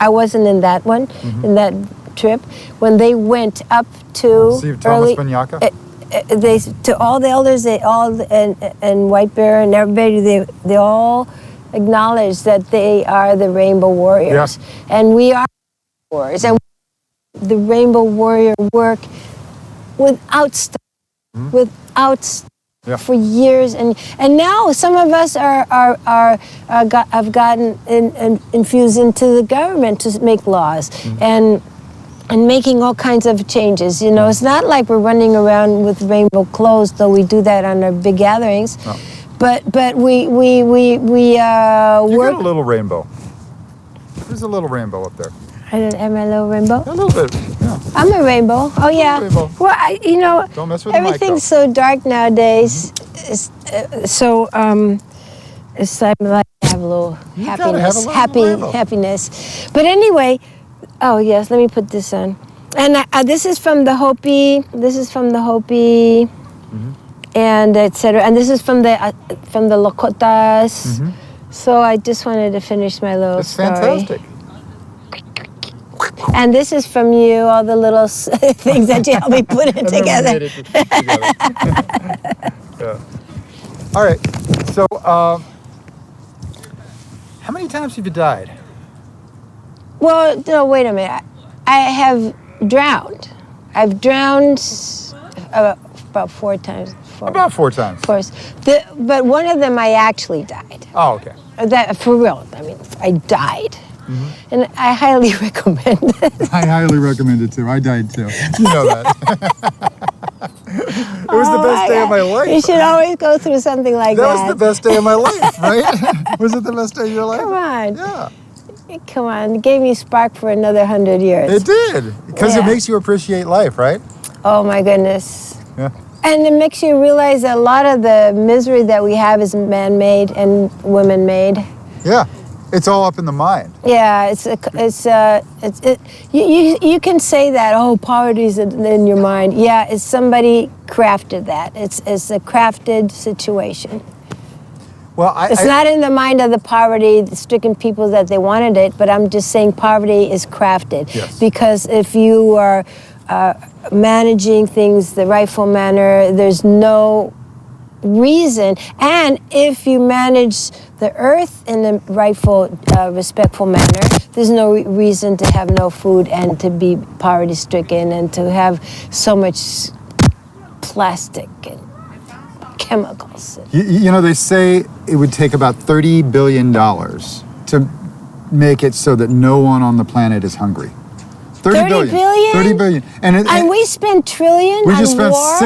A: I wasn't in that one, in that trip, when they went up to
B: Steve Thomas Banyaka?
A: They to all the elders, and White Bear and everybody, they all acknowledged that they are the Rainbow Warriors, and we are warriors, and the Rainbow Warrior work without stop, for years, and now some of us have gotten infused into the government to make laws and making all kinds of changes. It's not like we're running around with rainbow clothes, though we do that on our big gatherings. No. But we
B: you
A: work.
B: Got a little rainbow. There's a little rainbow up there.
A: Am I a little rainbow?
B: A little bit, yeah.
A: I'm a rainbow. Oh, yeah.
B: Rainbow.
A: Well,
B: don't mess with
A: everything's so dark nowadays. It's like I have a little happiness. But anyway, oh yes, let me put this on. And this is from the Hopi. And etc. And this is from the Lakotas. So I just wanted to finish my little story.
B: It's fantastic.
A: And this is from you, all the little things that you helped me put it together.
B: Yeah. All right. So, how many times have you died?
A: Well, no, wait a minute. I have drowned. I've drowned about 4 times.
B: About 4 times.
A: Of course. But one of them I actually died.
B: Oh, okay.
A: That for real. I mean, I died. And I highly recommend it.
B: I highly recommend it too. I died too. You know that. It was the best day of my life.
A: You should always go through something like that.
B: That was the best day of my life, right? Was it the best day of your life?
A: Come on.
B: Yeah.
A: Come on. It gave me a spark for another 100 years.
B: It did. Because it makes you appreciate life, right?
A: Oh, my goodness.
B: Yeah.
A: And it makes you realize that a lot of the misery that we have is man-made and women-made.
B: Yeah. It's all up in the mind.
A: Yeah, you can say that, oh, poverty's in your mind. Yeah, it's somebody crafted that. It's a crafted situation.
B: Well,
A: it's not in the mind of the poverty-stricken people that they wanted it, but I'm just saying poverty is crafted.
B: Yes.
A: Because if you are managing things the rightful manner, there's no reason. And if you manage the earth in the rightful, respectful manner, there's no reason to have no food and to be poverty-stricken and to have so much plastic and chemicals.
B: You know, they say it would take about $30 billion to make it so that no one on the planet is hungry.
A: 30 billion?
B: 30 billion.
A: And we spent trillion
B: we
A: on
B: just spent
A: war?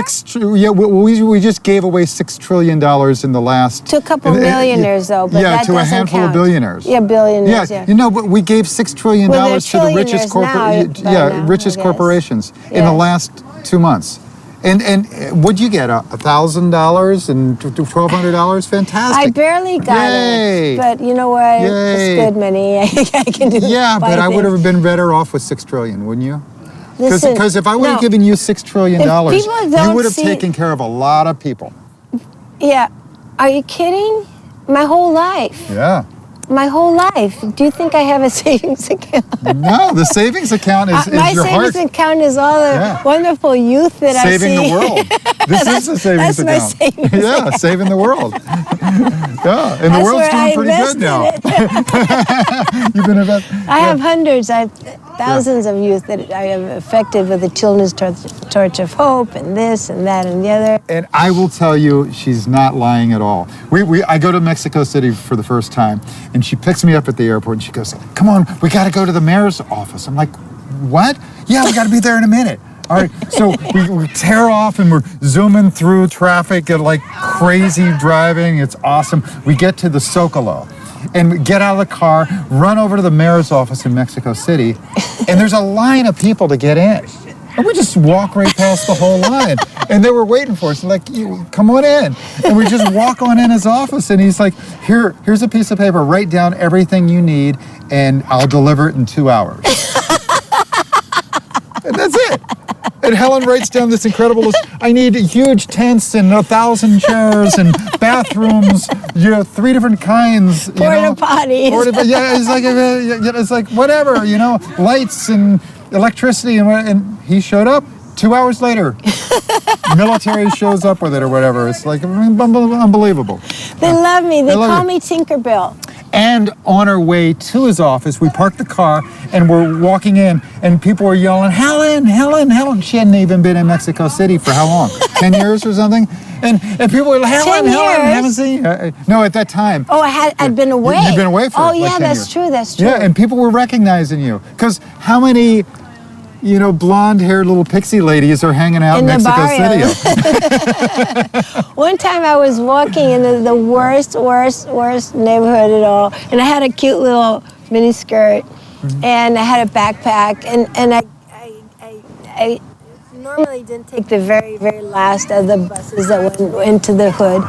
B: we just gave away $6 trillion in the last...
A: To a couple millionaires, though, but that
B: to a
A: doesn't
B: handful
A: count.
B: of billionaires.
A: Yeah, billionaires, yeah.
B: You know, but we gave $6 trillion to the richest corporations in the last 2 months. And what'd you get? $1,000 and $1,200? Fantastic.
A: I barely got it, but you know what? It's good money. I can do.
B: Yeah, but I would have been better off with $6 trillion, wouldn't you? Because if I would have given you $6 trillion, you would have taken care of a lot of people.
A: Yeah. Are you kidding? My whole life.
B: Yeah.
A: My whole life. Do you think I have a savings account?
B: No, the savings account is
A: my
B: your heart.
A: savings account is all the wonderful youth that I see.
B: Saving the world. This is a savings account.
A: That's my savings account.
B: Saving the world. Yeah, and the world's doing pretty good now. You've been
A: I have hundreds. I have thousands of youth that I have affected with the Children's Torch of Hope and this and that and the other.
B: And I will tell you, she's not lying at all. I go to Mexico City for the first time, and she picks me up at the airport, and she goes, "Come on, we got to go to the mayor's office." I'm like, "What? Yeah, we got to be there in a minute." All right, so we tear off and we're zooming through traffic at like crazy driving. It's awesome. We get to the Zocalo and we get out of the car, run over to the mayor's office in Mexico City, and there's a line of people to get in. And we just walk right past the whole line. And they were waiting for us, like, come on in. And we just walk on in his office, and he's like, here's a piece of paper, write down everything you need, and I'll deliver it in 2 hours. And that's it. And Helen writes down this incredible list. I need huge tents and 1,000 chairs and bathrooms, 3 different kinds.
A: Porta potties.
B: It's like whatever, lights and electricity. And he showed up 2 hours later. Military shows up with it or whatever. It's like unbelievable.
A: They love me. They call me Tinkerbell.
B: And on our way to his office, we parked the car and we're walking in, and people were yelling, "Helen, Helen, Helen." She hadn't even been in Mexico City for how long? 10 years or something? And people were like, "Helen, Helen, I haven't seen you." No, at that time.
A: Oh, I'd been away.
B: You'd been away for like 10
A: that's
B: years.
A: That's true.
B: Yeah, and people were recognizing you. Because how many, blonde-haired little pixie ladies are hanging out in Mexico City?
A: One time I was walking in the worst neighborhood at all, and I had a cute little mini skirt, and I had a backpack, and I normally didn't take the very, very last of the buses that went into the hood.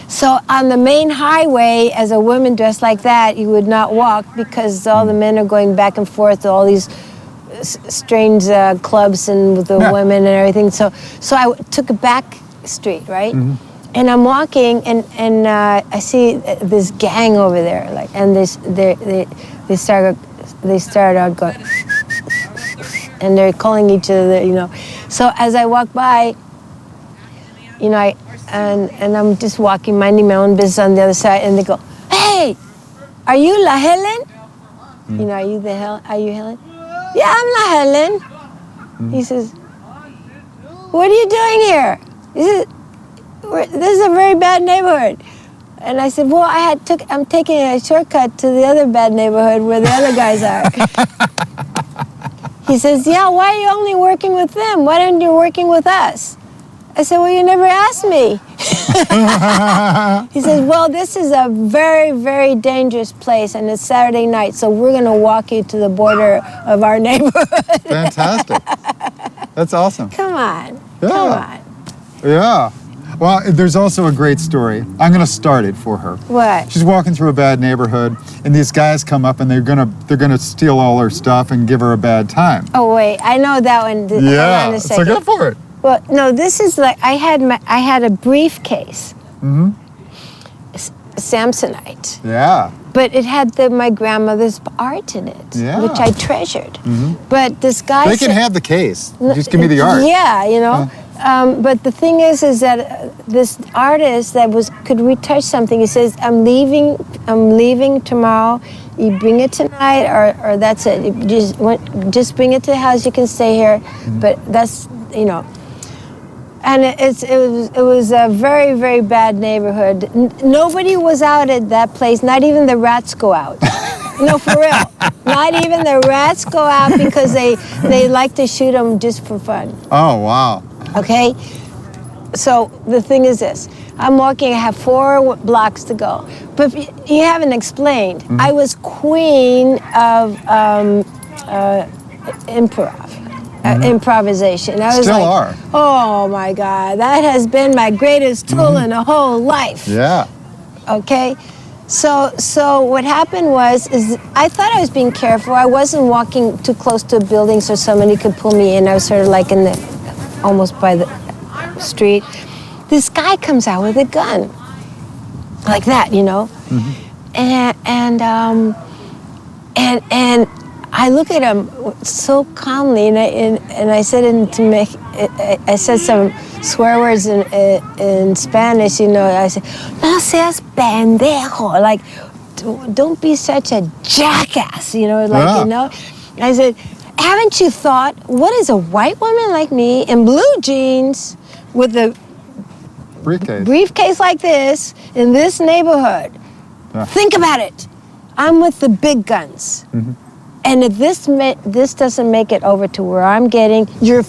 A: So on the main highway, as a woman dressed like that, you would not walk because all the men are going back and forth to all these strange clubs and with the women and everything. So I took a back street, right? And I'm walking, and I see this gang over there, and they start they start out going, and they're calling each other, you know. So as I walk by, you know, and I'm just walking, minding my own business on the other side, and they go, "Hey, are you La Helen? You know, are you Helen? Yeah, I'm La Helen." He says, "What are you doing here? This is a very bad neighborhood." And I said, "Well, I'm taking a shortcut to the other bad neighborhood where the other guys are." He says, "Yeah, why are you only working with them? Why aren't you working with us?" I said, "Well, you never asked me." He says, "Well, this is a very, very dangerous place, and it's Saturday night, so we're going to walk you to the border of our neighborhood."
B: Fantastic. That's awesome.
A: Come on.
B: Yeah.
A: Come on.
B: Yeah. Well, there's also a great story. I'm going to start it for her.
A: What?
B: She's walking through a bad neighborhood, and these guys come up, and they're gonna steal all her stuff and give her a bad time.
A: Oh, wait. I know that one. Hold on
B: Yeah.
A: a
B: So
A: second.
B: go for it.
A: Well, no, this is like I had a briefcase, Samsonite,
B: Yeah.
A: but it had my grandmother's art in it,
B: Yeah.
A: which I treasured. But this guy
B: They can
A: said,
B: have the case. Just give me the art.
A: Yeah, you know. But the thing is that this artist could retouch something. He says, I'm leaving tomorrow. You bring it tonight, or that's it. You just bring it to the house. You can stay here, but that's, you know." And it was a very, very bad neighborhood. Nobody was out at that place. Not even the rats go out. No, for real. Not even the rats go out because they like to shoot them just for fun.
B: Oh, wow.
A: Okay? So the thing is this. I'm walking, I have 4 blocks to go. But you haven't explained. I was queen of improvisation. I was
B: Still
A: like,
B: are.
A: "Oh my God, that has been my greatest tool in a whole life."
B: Yeah.
A: Okay? So what happened is I thought I was being careful. I wasn't walking too close to buildings so somebody could pull me in. I was sort of like almost by the street. This guy comes out with a gun, like that, you know, and I look at him so calmly, and I said I said some swear words in Spanish, you know. I said, "No seas pendejo," like, don't be such a jackass, you know, like, you know. I said, "Haven't you thought, what is a white woman like me in blue jeans with a briefcase like this in this neighborhood?
B: Yeah.
A: Think about it. I'm with the big guns. And if this doesn't make it over to where I'm getting your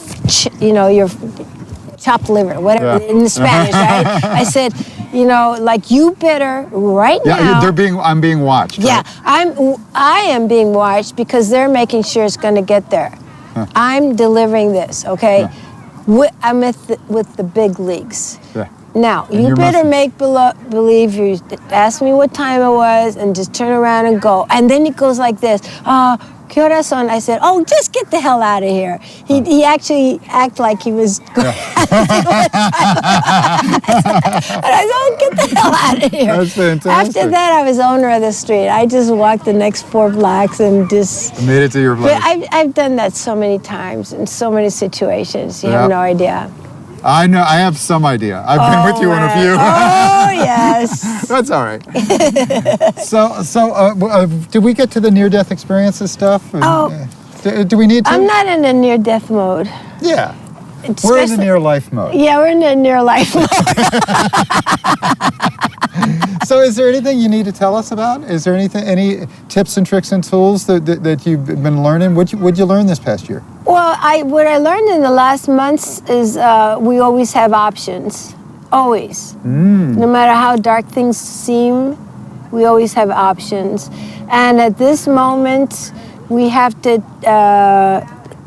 A: chopped liver, whatever, in Spanish, right?" I said, "You know, like, you better right now."
B: Yeah, I'm being watched.
A: Yeah,
B: right?
A: I am being watched because they're making sure it's going to get there. I'm delivering this, okay? I'm with the big leagues.
B: Yeah.
A: Now,
B: And
A: you better make believe you ask me what time it was and just turn around and go. And then it goes like this. ¿Qué horas son? I said, "Oh, just get the hell out of here." He actually acted like he was going And I said, "Oh, get the hell out of here."
B: That's fantastic.
A: After that, I was owner of the street. I just walked the next 4 blocks and just...
B: Made it to your place.
A: But I've done that so many times in so many situations. You have no idea.
B: I know. I have some idea. I've been with you on a few.
A: Oh, yes.
B: That's all right. Did we get to the near-death experiences stuff? Do we need to?
A: I'm not in a near-death mode.
B: Yeah. We're in the near-life mode.
A: Yeah, we're in the near-life mode.
B: So is there anything you need to tell us about? Is there any tips and tricks and tools that you've been learning? What'd you learn this past year?
A: Well, what I learned in the last months is we always have options. Always. No matter how dark things seem, we always have options. And at this moment, we have to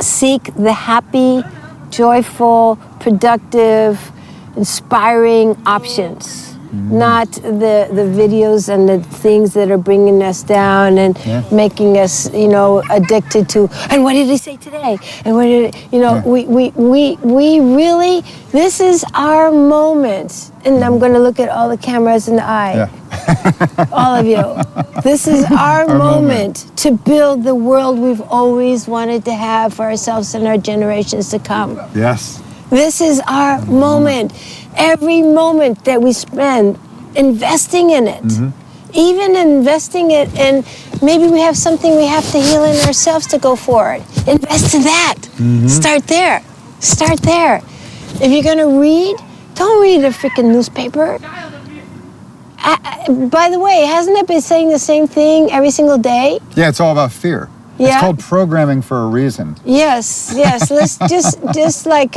A: seek the happy, joyful, productive, inspiring options. Not the videos and the things that are bringing us down and making us, addicted to. And what did he say today? And what did we really, this is our moment. And I'm going to look at all the cameras in the eye.
B: Yeah.
A: All of you. This is our moment to build the world we've always wanted to have for ourselves and our generations to come.
B: Yes.
A: This is our moment. Every moment that we spend investing in it, even investing it, and maybe we have something we have to heal in ourselves to go forward. Invest in that. Start there. Start there. If you're going to read, don't read a freaking newspaper. By the way, hasn't it been saying the same thing every single day?
B: Yeah, it's all about fear.
A: Yeah.
B: It's called programming for a reason.
A: Yes. Let's just like,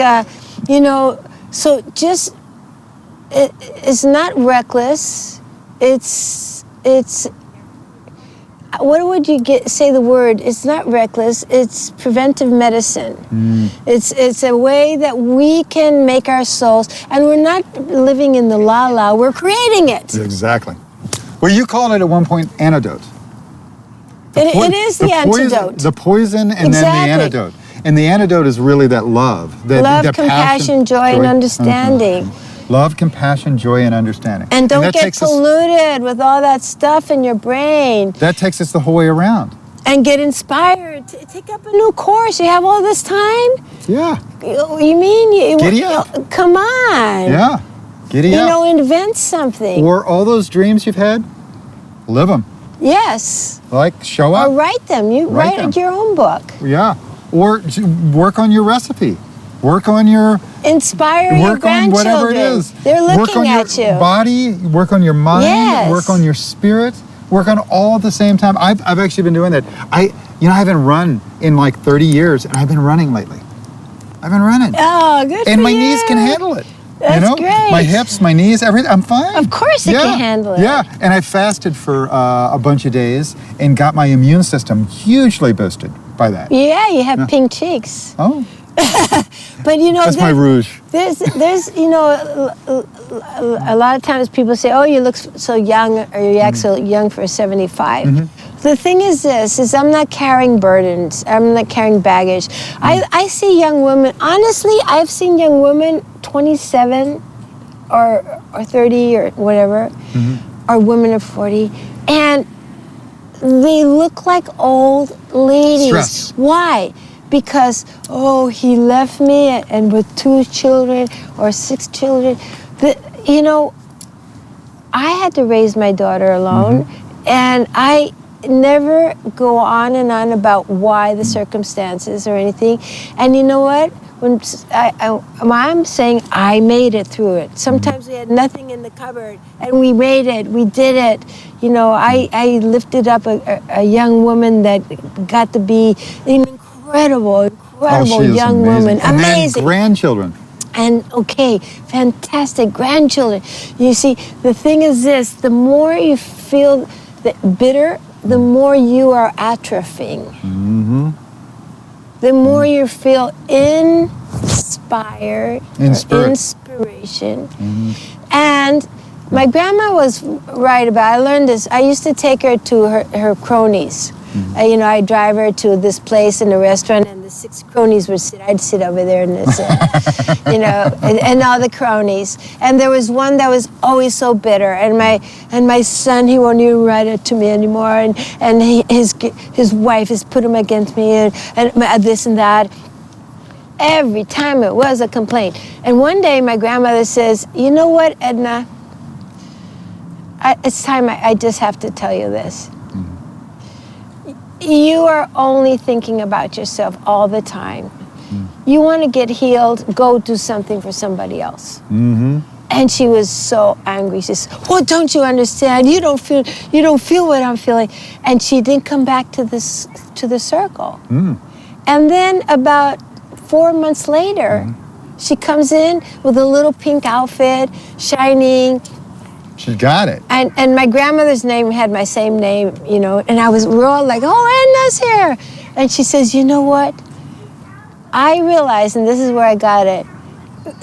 A: so just, it's not reckless. It's, what would you say the word? It's not reckless. It's preventive medicine. It's a way that we can make our souls, and we're not living in the la-la, we're creating it.
B: Exactly. Well, you called it at one point antidote.
A: It is the antidote.
B: The poison and then the antidote. And the antidote is really that love.
A: Love, compassion, joy, and understanding.
B: Love, compassion, joy, and understanding.
A: And don't get polluted with all that stuff in your brain.
B: That takes us the whole way around.
A: And get inspired. Take up a new course. You have all this time?
B: Yeah.
A: You mean?
B: Giddy up.
A: Come on.
B: Yeah. Giddy up.
A: Invent something.
B: Or all those dreams you've had, live them.
A: Yes.
B: Like, show up.
A: Or write them. You write your own book.
B: Yeah. Or work on your recipe. Work on your...
A: Inspire your grandchildren.
B: Work on whatever it is.
A: They're looking
B: work on
A: at
B: your
A: you.
B: Body, work on your mind,
A: yes.
B: Work on your spirit, work on all at the same time. I've actually been doing that. I haven't run in like 30 years, and I've been running lately. I've been running.
A: Oh, good for you.
B: And my knees can handle it.
A: That's great.
B: My hips, my knees, everything. I'm fine.
A: Of course it can handle it.
B: Yeah, and I fasted for a bunch of days and got my immune system hugely boosted by that.
A: Yeah, you have pink cheeks.
B: Oh.
A: But
B: that's my rouge.
A: There's a lot of times people say, "Oh, you look so young, or you act so young for 75." The thing is this: I'm not carrying burdens. I'm not carrying baggage. I see young women. Honestly, I've seen young women 27 or 30 or whatever, or women of 40, and they look like old ladies.
B: Stress.
A: Why? Because, he left me and with 2 children or 6 children. I had to raise my daughter alone, and I never go on and on about why the circumstances or anything. And you know what? When I'm saying I made it through it. Sometimes we had nothing in the cupboard, and we made it. We did it. I lifted up a young woman that got to be incredible young woman.
B: And
A: amazing.
B: then grandchildren.
A: And fantastic grandchildren. You see, the thing is this: the more you feel bitter, the more you are atrophying. The more you feel inspired, inspiration. And my grandma was right about. I learned this. I used to take her to her cronies. I'd drive her to this place in a restaurant, and the 6 cronies would sit. I'd sit over there, and and all the cronies. And there was one that was always so bitter. And my son, he won't even write it to me anymore. And his wife has put him against me, and this and that. Every time it was a complaint. And one day my grandmother says, "You know what, Edna? It's time I just have to tell you this. You are only thinking about yourself all the time. You want to get healed, go do something for somebody else." And she was so angry. She says, "Well, don't you understand? You don't feel what I'm feeling." And she didn't come back to the circle. And then about 4 months later, she comes in with a little pink outfit, shining.
B: She got it.
A: And my grandmother's name had my same name, and we're all like, "Oh, Edna's here." And she says, "You know what? I realize," and this is where I got it,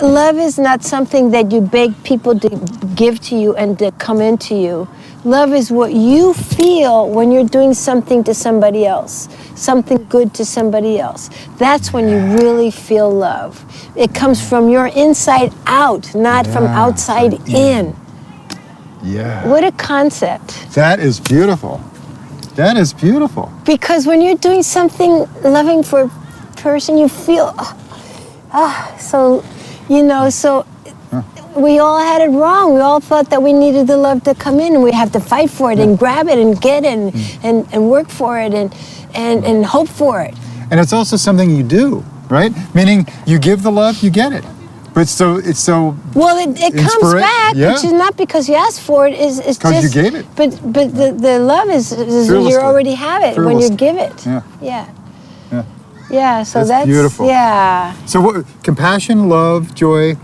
A: love is not something that you beg people to give to you and to come into you. Love is what you feel when you're doing something to somebody else, something good to somebody else. That's when you really feel love. It comes from your inside out, not from outside in.
B: Yeah.
A: What a concept.
B: That is beautiful. That is beautiful.
A: Because when you're doing something loving for a person, you feel, so, so we all had it wrong. We all thought that we needed the love to come in and we have to fight for it and grab it and get it and work for it and hope for it.
B: And it's also something you do, right? Meaning you give the love, you get it. But it's so
A: well, it comes back, which is not because you asked for it. It's just
B: because you gave it.
A: But the love is you already have it when you give it. Yeah. So that's
B: beautiful.
A: Yeah.
B: So what? Compassion, love, joy,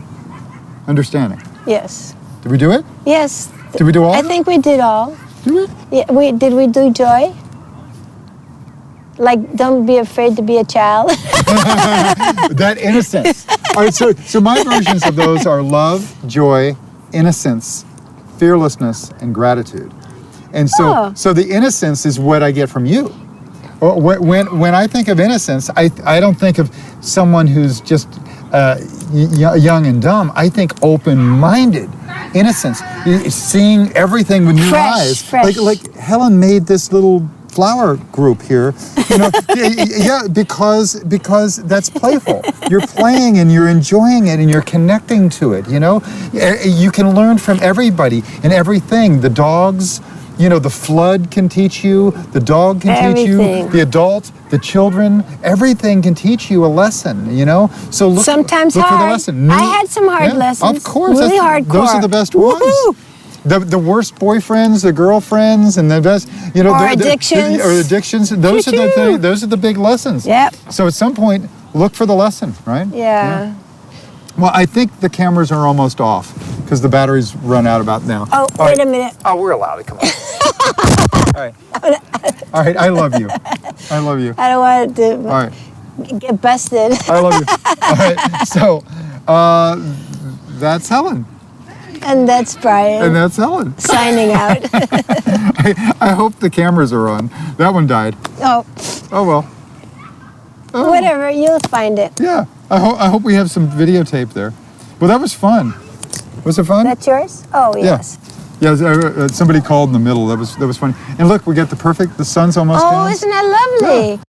B: understanding.
A: Yes.
B: Did we do it?
A: Yes.
B: Did we do all?
A: I think we did all.
B: Did we?
A: Yeah. Did we do joy? Like, don't be afraid to be a child.
B: That innocence. All right, so my versions of those are love, joy, innocence, fearlessness, and gratitude. And so the innocence is what I get from you. When I think of innocence, I don't think of someone who's just young and dumb. I think open-minded innocence, seeing everything with new eyes.
A: Fresh.
B: Like Helen made this little flower group here, because that's playful. You're playing and you're enjoying it and you're connecting to it. You can learn from everybody and everything. The dogs, the flood can teach you. The dog can teach you. The adult, the children, everything can teach you a lesson. So look.
A: Sometimes
B: look
A: hard.
B: For the lesson.
A: I had some hard lessons.
B: Of course,
A: really hardcore.
B: Those are the best ones.
A: Woo-hoo!
B: The worst boyfriends, the girlfriends, and the best,
A: addictions.
B: Or addictions. Those are the big lessons.
A: Yep.
B: So at some point, look for the lesson, right?
A: Yeah.
B: Well, I think the cameras are almost off because the batteries run out about now.
A: Oh, wait a minute.
B: Oh, we're allowed to come on. All right. All right. I love you. I love you.
A: I don't want to
B: All right.
A: get busted.
B: I love you. All right. So that's Helen.
A: And that's Brian.
B: And that's Helen.
A: Signing out.
B: I hope the cameras are on. That one died.
A: Oh.
B: Oh, well. Oh.
A: Whatever, you'll find it.
B: Yeah. I hope we have some videotape there. Well, that was fun. Was it fun?
A: That's yours? Oh, yes.
B: Yeah, somebody called in the middle. That was fun. And look, we got the sun's almost down.
A: Oh, isn't that lovely?
B: Yeah.